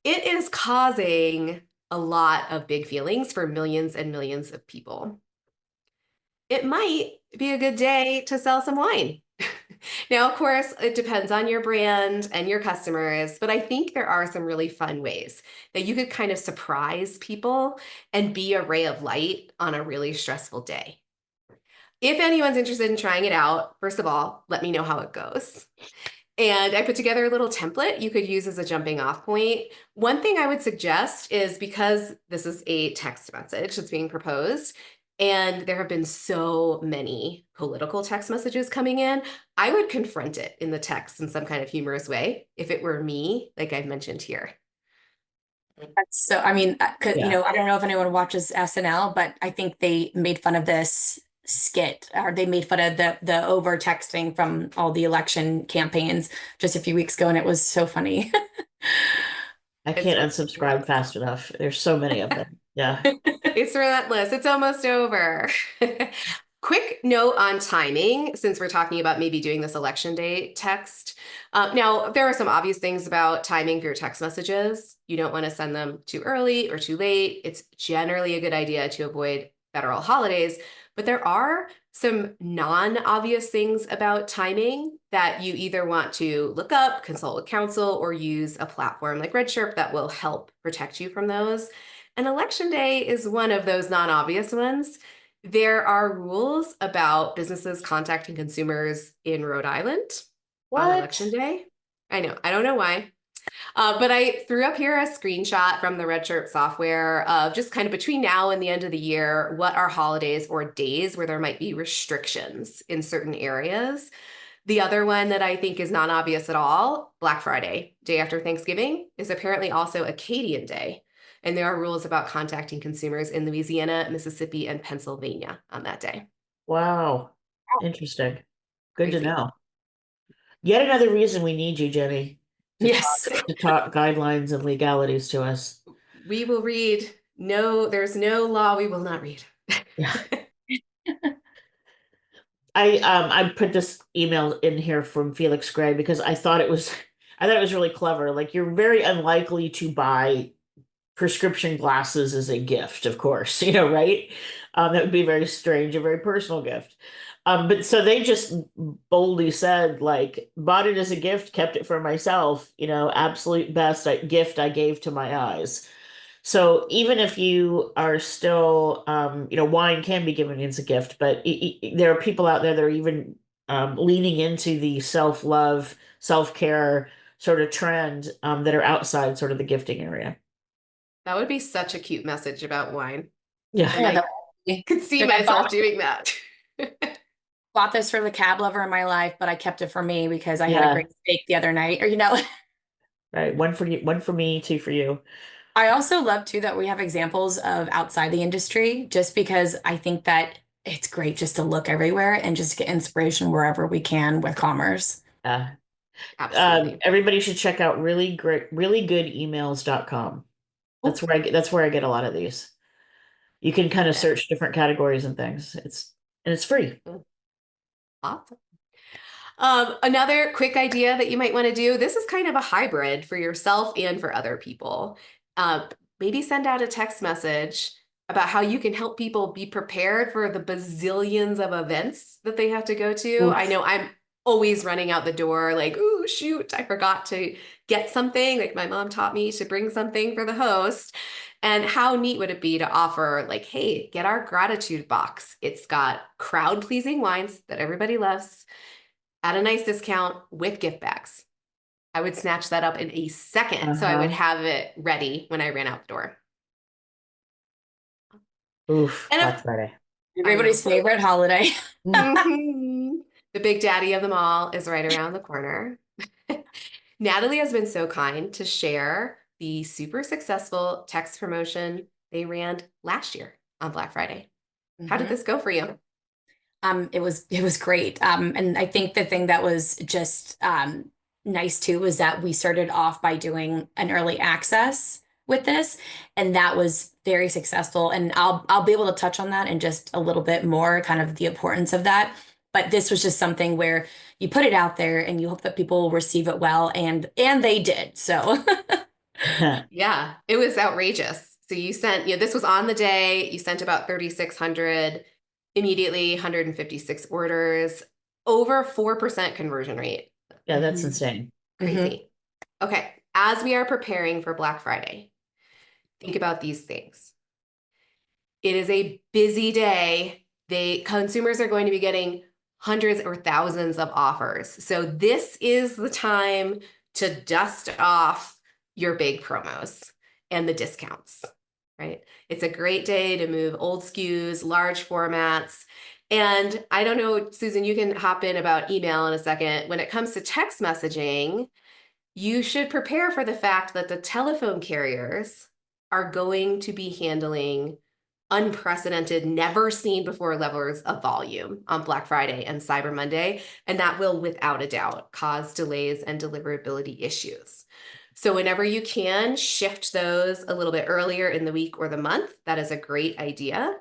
it is causing a lot of big feelings for millions and millions of people. It might be a good day to sell some wine. Now, of course, it depends on your brand and your customers, but I think there are some really fun ways that you could kind of surprise people and be a ray of light on a really stressful day. If anyone's interested in trying it out, first of all, let me know how it goes. And I put together a little template you could use as a jumping off point. One thing I would suggest is, because this is a text message that's being proposed, and there have been so many political text messages coming in, I would confront it in the text in some kind of humorous way if it were me, like I've mentioned here. That's so, I mean, Yeah. I don't know if anyone watches SNL, but I think they made fun of this skit, or they made fun of the over texting from all the election campaigns just a few weeks ago, and it was so funny. I can't unsubscribe fast enough. There's so many of them. Yeah. It's relentless. It's almost over. Quick note on timing, since we're talking about maybe doing this election day text. Now, there are some obvious things about timing for your text messages. You don't want to send them too early or too late. It's generally a good idea to avoid federal holidays, but there are some non-obvious things about timing that you either want to look up, consult with counsel, or use a platform like RedChirp that will help protect you from those. And election day is one of those non-obvious ones. There are rules about businesses contacting consumers in Rhode Island on election day. I know, I don't know why. But I threw up here a screenshot from the RedChirp software of just kind of between now and the end of the year, what are holidays or days where there might be restrictions in certain areas. The other one that I think is not obvious at all, Black Friday, day after Thanksgiving, is apparently also Acadian Day. And there are rules about contacting consumers in Louisiana, Mississippi, and Pennsylvania on that day. Wow. Interesting. Good to Crazy. know. Yet another reason we need you, Jenny, Yes. to talk guidelines and legalities to us. We will read. No, there's no law we will not read. Yeah. I put this email in here from Felix Gray because I thought it was really clever. Like, you're very unlikely to buy prescription glasses as a gift, of course, right? That would be very strange, a very personal gift. But so they just boldly said, like, bought it as a gift, kept it for myself, absolute best gift I gave to my eyes. So even if you are still, wine can be given as a gift, but there are people out there that are even leaning into the self-love, self-care sort of trend that are outside sort of the gifting area. That would be such a cute message about wine. Yeah. And I could see myself doing that. Bought this for the cab lover in my life, but I kept it for me because I had a great steak the other night, or Right. One for you, one for me, two for you. I also love too that we have examples of outside the industry, just because I think that it's great just to look everywhere and just get inspiration wherever we can with commerce. Absolutely. Everybody should check out reallygoodemails.com. That's where I get a lot of these. You can kind of search different categories and things. It's free. Awesome. Another quick idea that you might want to do, this is kind of a hybrid for yourself and for other people. Maybe send out a text message about how you can help people be prepared for the bazillions of events that they have to go to. Oof. I know I'm always running out the door like, oh, shoot, I forgot to get something. Like, my mom taught me to bring something for the host. And how neat would it be to offer, like, hey, get our gratitude box. It's got crowd-pleasing wines that everybody loves at a nice discount with gift bags. I would snatch that up in a second, so I would have it ready when I ran out the door. Oof, And Black Friday. Everybody's favorite holiday. The big daddy of them all is right around the corner. Natalie has been so kind to share the super successful text promotion they ran last year on Black Friday. How did this go for you? It was great. And I think the thing that was just nice too was that we started off by doing an early access with this, and that was very successful. And I'll be able to touch on that in just a little bit more, kind of the importance of that. But this was just something where you put it out there and you hope that people will receive it well, and they did. So yeah, it was outrageous. So you sent, this was on the day, you sent about 3,600, immediately 156 orders, over 4% conversion rate. Yeah, that's insane. Crazy. Okay, as we are preparing for Black Friday, think about these things. It is a busy day. Consumers are going to be getting hundreds or thousands of offers. So this is the time to dust off your big promos and the discounts, right? It's a great day to move old SKUs, large formats. And I don't know, Susan, you can hop in about email in a second. When it comes to text messaging, you should prepare for the fact that the telephone carriers are going to be handling unprecedented, never seen before levels of volume on Black Friday and Cyber Monday. And that will, without a doubt, cause delays and deliverability issues. So whenever you can shift those a little bit earlier in the week or the month, that is a great idea.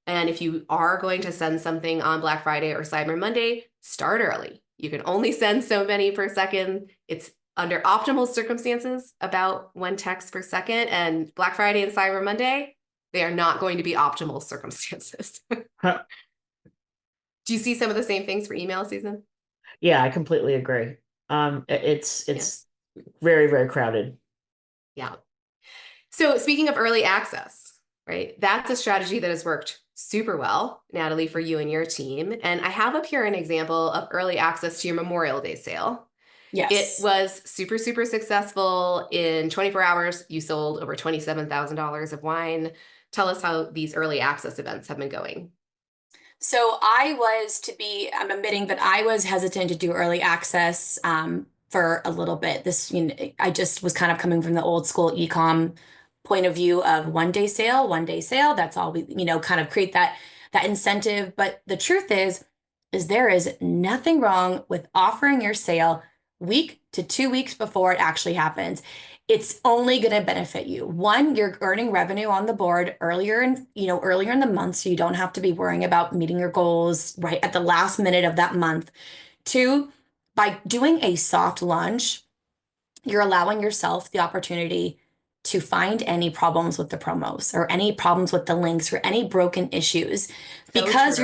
And if you are going to send something on Black Friday or Cyber Monday, start early. You can only send so many per second. It's under optimal circumstances, about 1 text per second. And Black Friday and Cyber Monday, they are not going to be optimal circumstances. Huh. Do you see some of the same things for email, Susan? Yeah, I completely agree. It's very, very crowded. Yeah. So speaking of early access, right? That's a strategy that has worked super well, Natalie, for you and your team. And I have up here an example of early access to your Memorial Day sale. Yes. It was super, super successful. In 24 hours, you sold over $27,000 of wine. Tell us how these early access events have been going. So I'm admitting that I was hesitant to do early access for a little bit. I just was kind of coming from the old school e-com point of view of 1 day sale, 1 day sale. That's all we, kind of create that incentive. But the truth is there is nothing wrong with offering your sale week to 2 weeks before it actually happens. It's only going to benefit you. One, you're earning revenue on the board earlier in the month, so you don't have to be worrying about meeting your goals right at the last minute of that month. Two, by doing a soft launch, you're allowing yourself the opportunity to find any problems with the promos or any problems with the links or any broken issues because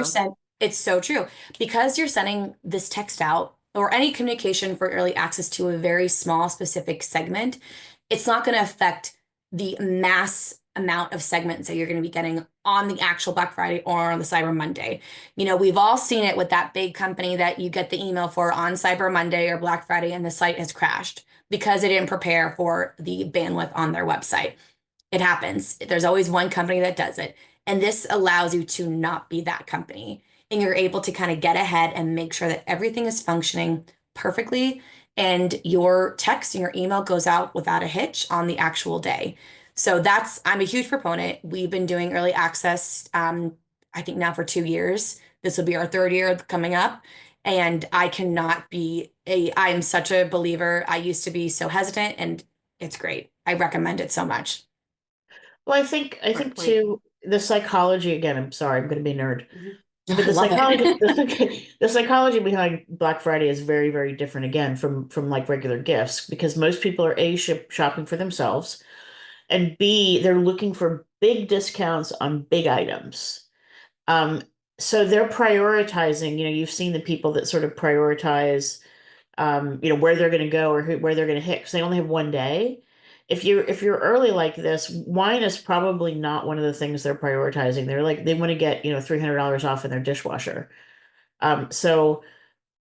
it's so true. Because you're sending this text out or any communication for early access to a very small specific segment, it's not going to affect the mass amount of segments that you're going to be getting on the actual Black Friday or on the Cyber Monday. We've all seen it with that big company that you get the email for on Cyber Monday or Black Friday and the site has crashed because they didn't prepare for the bandwidth on their website. It happens. There's always one company that does it. And this allows you to not be that company. And you're able to kind of get ahead and make sure that everything is functioning perfectly and your text and your email goes out without a hitch on the actual day. So I'm a huge proponent. We've been doing early access, I think now for 2 years. This will be our 3rd year coming up. And I am such a believer. I used to be so hesitant and it's great. I recommend it so much. Well, I think too, the psychology, again, I'm sorry, I'm going to be a nerd. Mm-hmm. But the psychology behind Black Friday is very, very different again from like regular gifts because most people are shopping for themselves and B, they're looking for big discounts on big items. So they're prioritizing, you've seen the people that sort of prioritize, where they're going to go or where they're going to hit because they only have 1 day. If you're early like this, wine is probably not one of the things they're prioritizing. They want to get, $300 off in their dishwasher. So,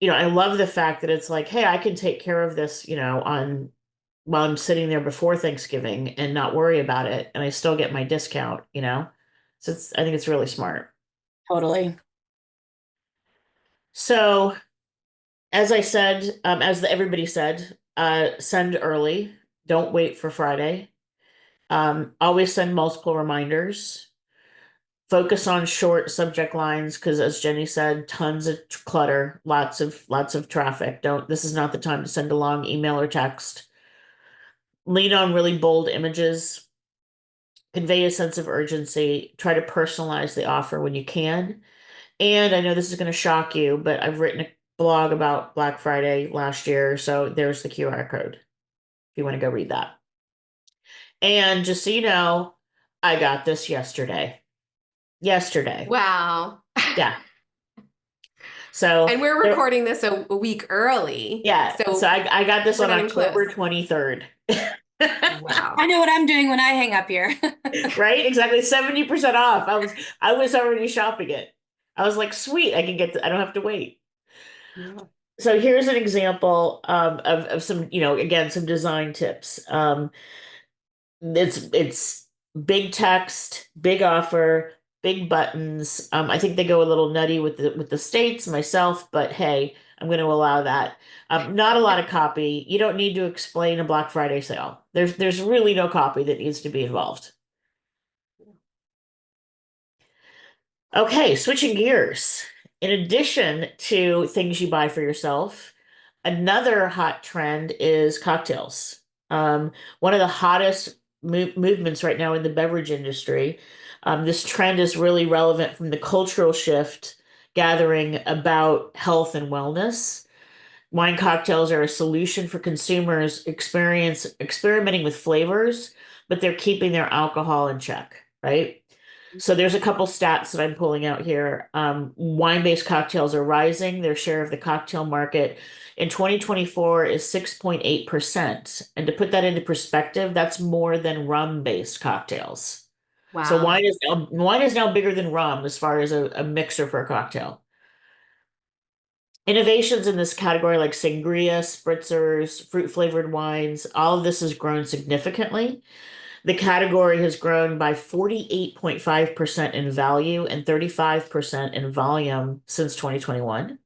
I love the fact that it's like, hey, I can take care of this, while I'm sitting there before Thanksgiving and not worry about it. And I still get my discount, So I think it's really smart. Totally. So as I said, everybody said, send early. Don't wait for Friday. Always send multiple reminders. Focus on short subject lines because, as Jenny said, tons of clutter, lots of traffic. This is not the time to send a long email or text. Lean on really bold images. Convey a sense of urgency. Try to personalize the offer when you can. And I know this is going to shock you, but I've written a blog about Black Friday last year, so there's the QR code if you want to go read that. And just so you know, I got this yesterday. Wow. Yeah. So and we're recording this a week early. Yeah. So I got this on October 23rd. Wow. I know what I'm doing when I hang up here. Right? Exactly. 70% off. I was already shopping it. I was like, sweet, I don't have to wait. Yeah. So here's an example of some, again, some design tips. It's big text, big offer, big buttons. I think they go a little nutty with the states myself, but hey, I'm going to allow that. Not a lot of copy. You don't need to explain a Black Friday sale. There's really no copy that needs to be involved. Okay, switching gears. In addition to things you buy for yourself, another hot trend is cocktails. One of the hottest movements right now in the beverage industry. This trend is really relevant from the cultural shift gathering about health and wellness. Wine cocktails are a solution for consumers experimenting with flavors, but they're keeping their alcohol in check, right? So there's a couple stats that I'm pulling out here. Wine-based cocktails are rising. Their share of the cocktail market in 2024 is 6.8%. And to put that into perspective, that's more than rum-based cocktails. So Wow. wine is now bigger than rum as far as a mixer for a cocktail. Innovations in this category like sangria, spritzers, fruit-flavored wines, all of this has grown significantly. The category has grown by 48.5% in value and 35% in volume since 2021.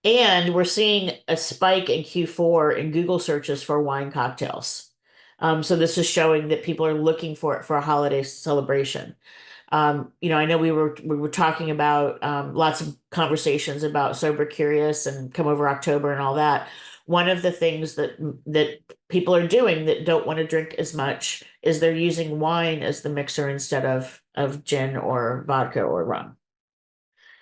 And we're seeing a spike in Q4 in Google searches for wine cocktails. So this is showing that people are looking for it for a holiday celebration. I know we were talking about lots of conversations about Sober Curious and Come Over October and all that. One of the things that people are doing that don't want to drink as much is they're using wine as the mixer instead of gin or vodka or rum.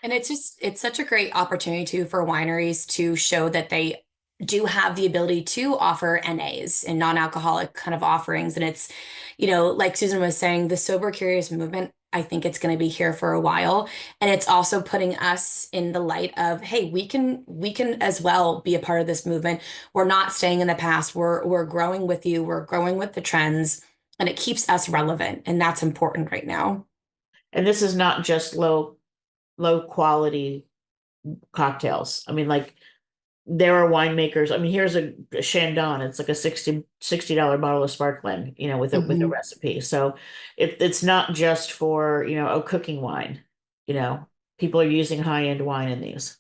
And it's such a great opportunity too for wineries to show that they do have the ability to offer NAs and non-alcoholic kind of offerings. And it's, like Susan was saying, the Sober Curious movement, I think it's going to be here for a while. And it's also putting us in the light of, hey, we can as well be a part of this movement. We're not staying in the past. We're growing with you. We're growing with the trends, and it keeps us relevant. And that's important right now. And this is not just low quality cocktails. I mean, like there are winemakers. I mean, here's a Chandon. It's like a $60 bottle of sparkling, with a recipe. So it's not just for, cooking wine. People are using high-end wine in these.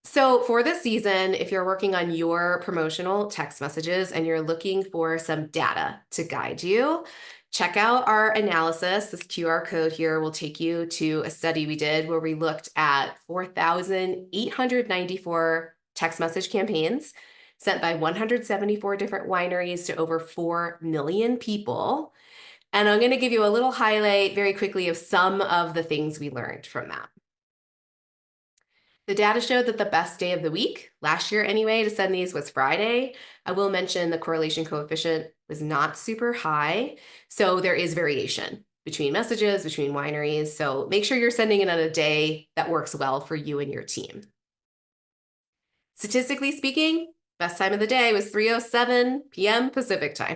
So for this season, if you're working on your promotional text messages and you're looking for some data to guide you, check out our analysis. This QR code here will take you to a study we did where we looked at 4,894 text message campaigns sent by 174 different wineries to over 4 million people. And I'm going to give you a little highlight very quickly of some of the things we learned from that. The data showed that the best day of the week, last year anyway, to send these was Friday. I will mention the correlation coefficient was not super high, so there is variation between messages, between wineries. So make sure you're sending it on a day that works well for you and your team. Statistically speaking, best time of the day was 3:07 p.m. Pacific time.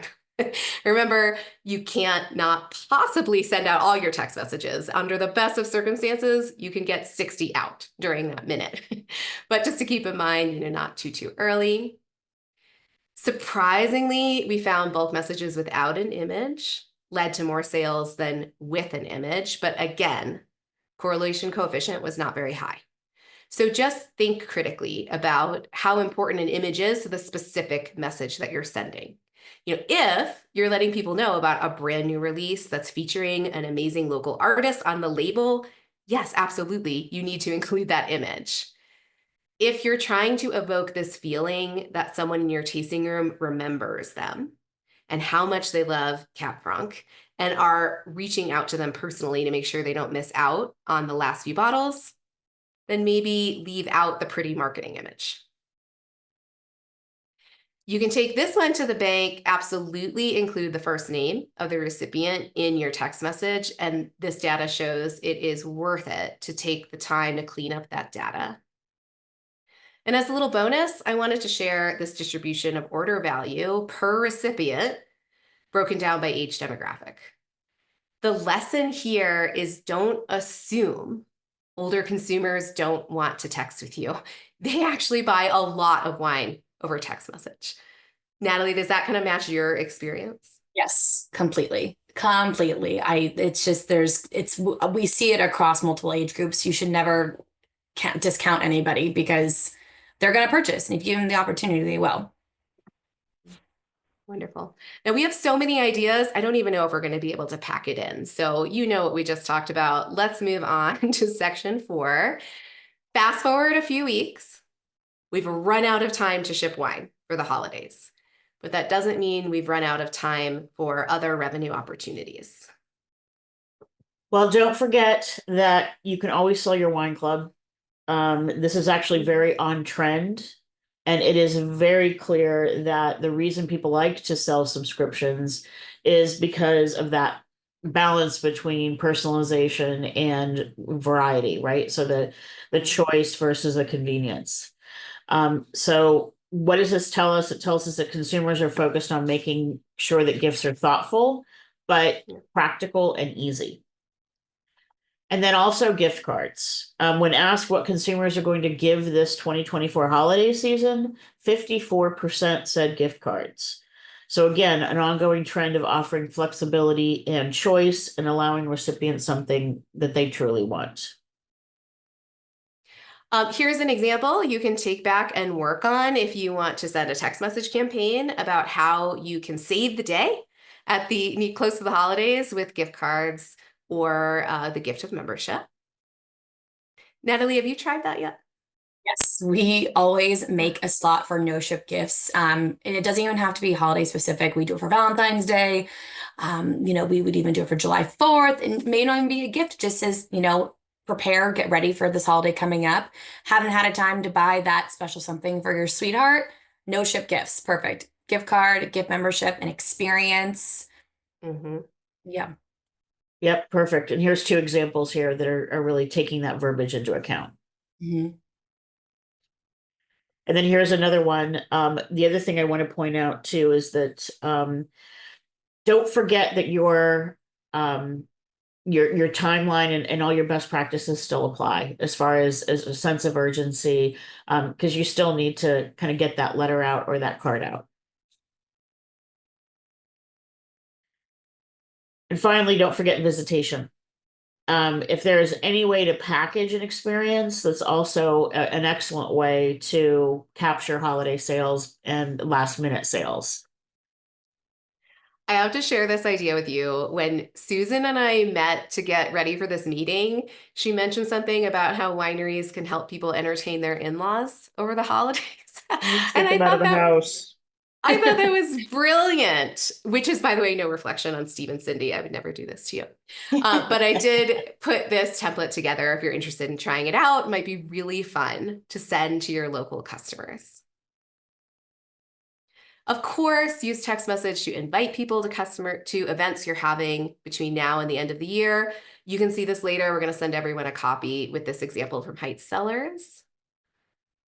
Remember, you can't not possibly send out all your text messages. Under the best of circumstances, you can get 60 out during that minute. But just to keep in mind, not too early. Surprisingly, we found bulk messages without an image led to more sales than with an image. But again, correlation coefficient was not very high. So just think critically about how important an image is to the specific message that you're sending. If you're letting people know about a brand new release that's featuring an amazing local artist on the label, yes, absolutely, you need to include that image. If you're trying to evoke this feeling that someone in your tasting room remembers them and how much they love Cab Franc and are reaching out to them personally to make sure they don't miss out on the last few bottles, then maybe leave out the pretty marketing image. You can take this one to the bank, absolutely include the first name of the recipient in your text message, and this data shows it is worth it to take the time to clean up that data. And as a little bonus, I wanted to share this distribution of order value per recipient broken down by age demographic. The lesson here is don't assume older consumers don't want to text with you. They actually buy a lot of wine over text message. Natalie, does that kind of match your experience? Yes, completely. Completely. We see it across multiple age groups. You should never can't discount anybody because they're going to purchase. And if you give them the opportunity, they will. Wonderful. Now we have so many ideas. I don't even know if we're going to be able to pack it in. So you know what we just talked about. Let's move on to section 4. Fast forward a few weeks. We've run out of time to ship wine for the holidays, but that doesn't mean we've run out of time for other revenue opportunities. Well, don't forget that you can always sell your wine club. This is actually very on trend. And it is very clear that the reason people like to sell subscriptions is because of that balance between personalization and variety, right? So the choice versus the convenience. So what does this tell us? It tells us that consumers are focused on making sure that gifts are thoughtful, but practical and easy. And then also gift cards. When asked what consumers are going to give this 2024 holiday season, 54% said gift cards. So again, an ongoing trend of offering flexibility and choice and allowing recipients something that they truly want. Here's an example you can take back and work on if you want to send a text message campaign about how you can save the day at the close to the holidays with gift cards or the gift of membership. Natalie, have you tried that yet? Yes, we always make a slot for no ship gifts. And it doesn't even have to be holiday specific. We do it for Valentine's Day. We would even do it for July 4th. And it may not even be a gift, just as, prepare, get ready for this holiday coming up. Haven't had a time to buy that special something for your sweetheart? No ship gifts. Perfect. Gift card, gift membership, and experience. Mm-hmm. Yeah. Yep, perfect. And here's 2 examples here that are really taking that verbiage into account. Mm-hmm. And then here's another one. The other thing I want to point out too is that don't forget that your timeline and all your best practices still apply as far as a sense of urgency, because you still need to kind of get that letter out or that card out. And finally, don't forget visitation. If there's any way to package an experience, that's also an excellent way to capture holiday sales and last minute sales. I have to share this idea with you. When Susan and I met to get ready for this meeting, she mentioned something about how wineries can help people entertain their in-laws over the holidays. And I thought that was brilliant, which is, by the way, no reflection on Steve and Cindy. I would never do this to you. But I did put this template together. If you're interested in trying it out, it might be really fun to send to your local customers. Of course, use text message to invite people to events you're having between now and the end of the year. You can see this later. We're going to send everyone a copy with this example from Heights Cellars.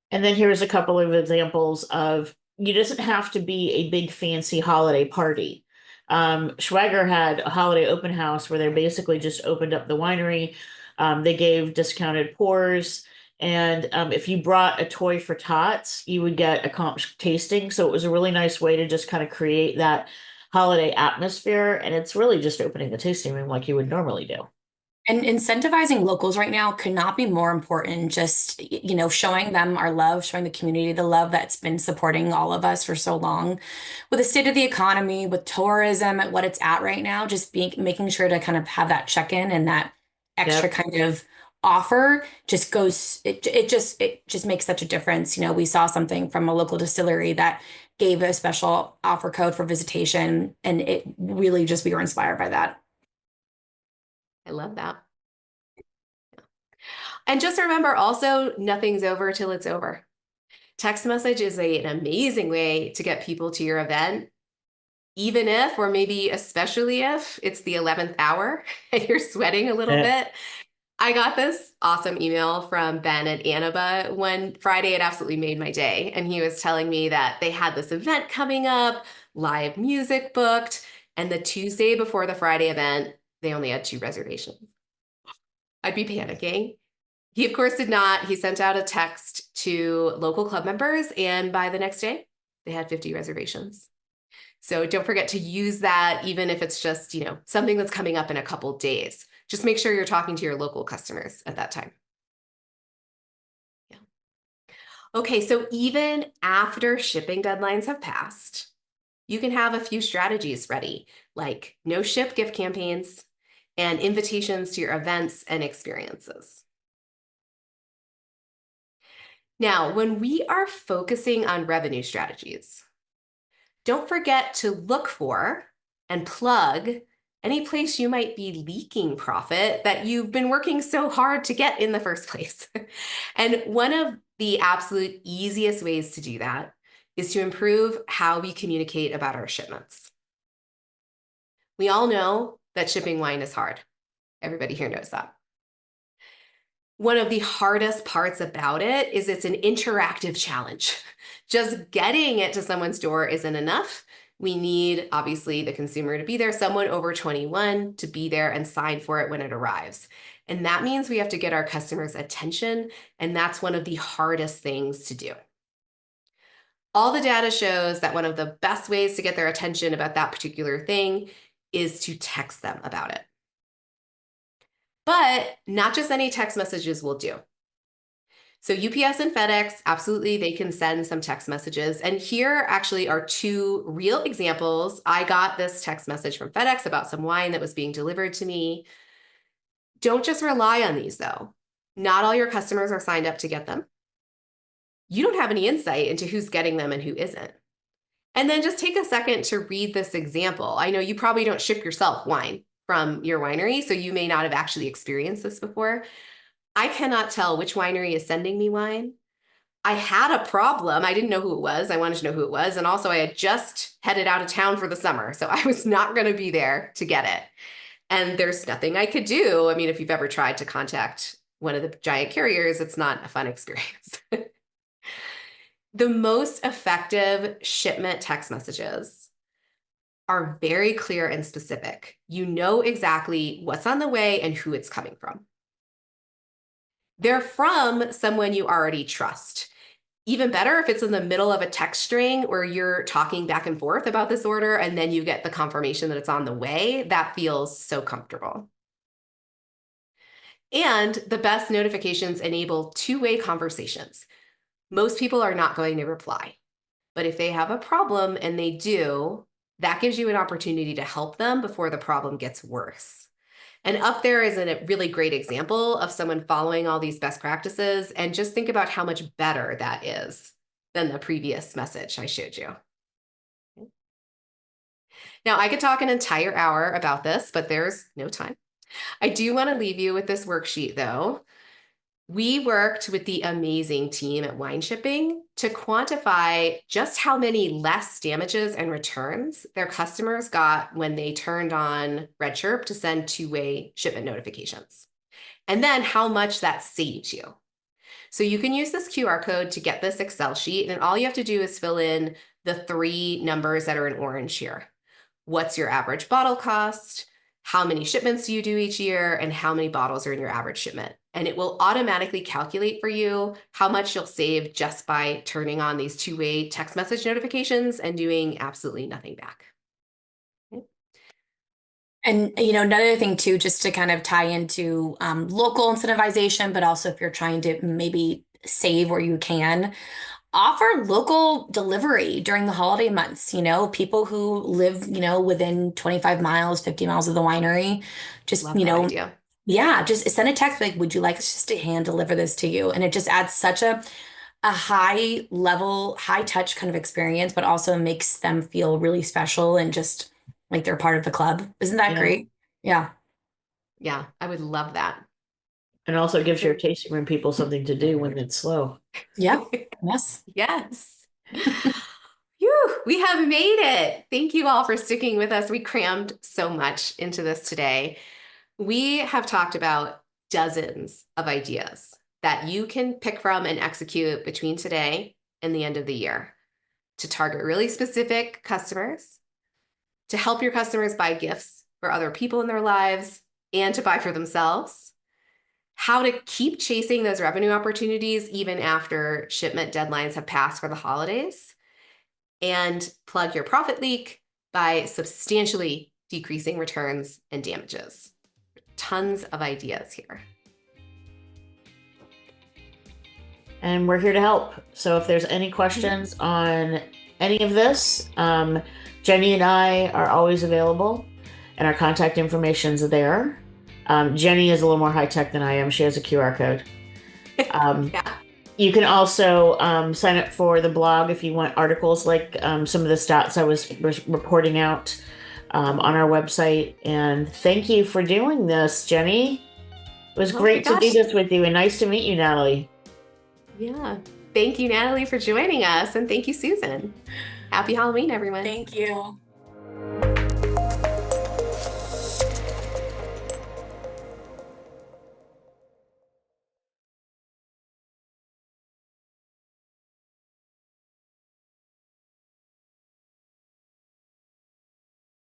And then here's a couple of examples of, it doesn't have to be a big fancy holiday party. Schwager had a holiday open house where they basically just opened up the winery. They gave discounted pours. And if you brought a toy for tots, you would get a comp tasting. So it was a really nice way to just kind of create that holiday atmosphere. And it's really just opening the tasting room like you would normally do. And incentivizing locals right now could not be more important. Just, showing them our love, showing the community the love that's been supporting all of us for so long. With the state of the economy, with tourism at what it's at right now, just making sure to kind of have that check-in and that extra kind of offer just goes, it just makes such a difference. We saw something from a local distillery that gave a special offer code for visitation, and it really just, we were inspired by that. I love that. And just remember also, nothing's over till it's over. Text message is an amazing way to get people to your event, even if, or maybe especially if, it's the 11th hour and you're sweating a little bit. I got this awesome email from Ben at Annaba one Friday. It absolutely made my day. And he was telling me that they had this event coming up, live music booked, and the Tuesday before the Friday event, they only had 2 reservations. I'd be panicking. He, of course, did not. He sent out a text to local club members, and by the next day, they had 50 reservations. So don't forget to use that, even if it's just, something that's coming up in a couple days. Just make sure you're talking to your local customers at that time. Yeah. Okay, so even after shipping deadlines have passed, you can have a few strategies ready, like no ship gift campaigns and invitations to your events and experiences. Now, when we are focusing on revenue strategies, don't forget to look for and plug any place you might be leaking profit that you've been working so hard to get in the first place. And one of the absolute easiest ways to do that is to improve how we communicate about our shipments. We all know that shipping wine is hard. Everybody here knows that. One of the hardest parts about it is it's an interactive challenge. Just getting it to someone's door isn't enough. We need, obviously, the consumer to be there, someone over 21 to be there and sign for it when it arrives. And that means we have to get our customers' attention, and that's one of the hardest things to do. All the data shows that one of the best ways to get their attention about that particular thing is to text them about it. But not just any text messages will do. So UPS and FedEx, absolutely, they can send some text messages. And here actually are two real examples. I got this text message from FedEx about some wine that was being delivered to me. Don't just rely on these though. Not all your customers are signed up to get them. You don't have any insight into who's getting them and who isn't. And then just take a second to read this example. I know you probably don't ship yourself wine from your winery, so you may not have actually experienced this before. I cannot tell which winery is sending me wine. I had a problem. I didn't know who it was. I wanted to know who it was. And also I had just headed out of town for the summer, so I was not going to be there to get it. And there's nothing I could do. I mean, if you've ever tried to contact one of the giant carriers, it's not a fun experience. The most effective shipment text messages are very clear and specific. You know exactly what's on the way and who it's coming from. They're from someone you already trust. Even better if it's in the middle of a text string where you're talking back and forth about this order and then you get the confirmation that it's on the way. That feels so comfortable. And the best notifications enable two-way conversations. Most people are not going to reply, but if they have a problem and they do, that gives you an opportunity to help them before the problem gets worse. And up there is a really great example of someone following all these best practices, and just think about how much better that is than the previous message I showed you. Now, I could talk an entire hour about this, but there's no time. I do want to leave you with this worksheet though. We worked with the amazing team at Wine Shipping to quantify just how many less damages and returns their customers got when they turned on RedChirp to send two-way shipment notifications, and then how much that saves you. So you can use this QR code to get this Excel sheet, and all you have to do is fill in the three numbers that are in orange here. What's your average bottle cost? How many shipments do you do each year, and how many bottles are in your average shipment? And it will automatically calculate for you how much you'll save just by turning on these two-way text message notifications and doing absolutely nothing back. And, another thing too, just to kind of tie into local incentivization, but also if you're trying to maybe save where you can, offer local delivery during the holiday months. People who live, within 25 miles, 50 miles of the winery, just, Love that idea. Yeah, just send a text like, would you like us just to hand deliver this to you? And it just adds such a high level, high touch kind of experience, but also makes them feel really special and just like they're part of the club. Isn't that great? Yeah. Yeah, I would love that. And also gives your tasting room people something to do when it's slow. Yeah. Yes. Yes. Whew, we have made it. Thank you all for sticking with us. We crammed so much into this today. We have talked about dozens of ideas that you can pick from and execute between today and the end of the year to target really specific customers, to help your customers buy gifts for other people in their lives, and to buy for themselves. how to keep chasing those revenue opportunities even after shipment deadlines have passed for the holidays, and plug your profit leak by substantially decreasing returns and damages. Tons of ideas here. And we're here to help. So if there's any questions on any of this, Jennie and I are always available, and our contact information is there. Jennie is a little more high tech than I am. She has a QR code. Yeah. You can also sign up for the blog if you want articles like some of the stats I was reporting out on our website. And thank you for doing this, Jennie. It was great to do this with you, and nice to meet you, Natalie. Yeah. Thank you, Natalie, for joining us. And thank you, Susan. Happy Halloween, everyone. Thank you.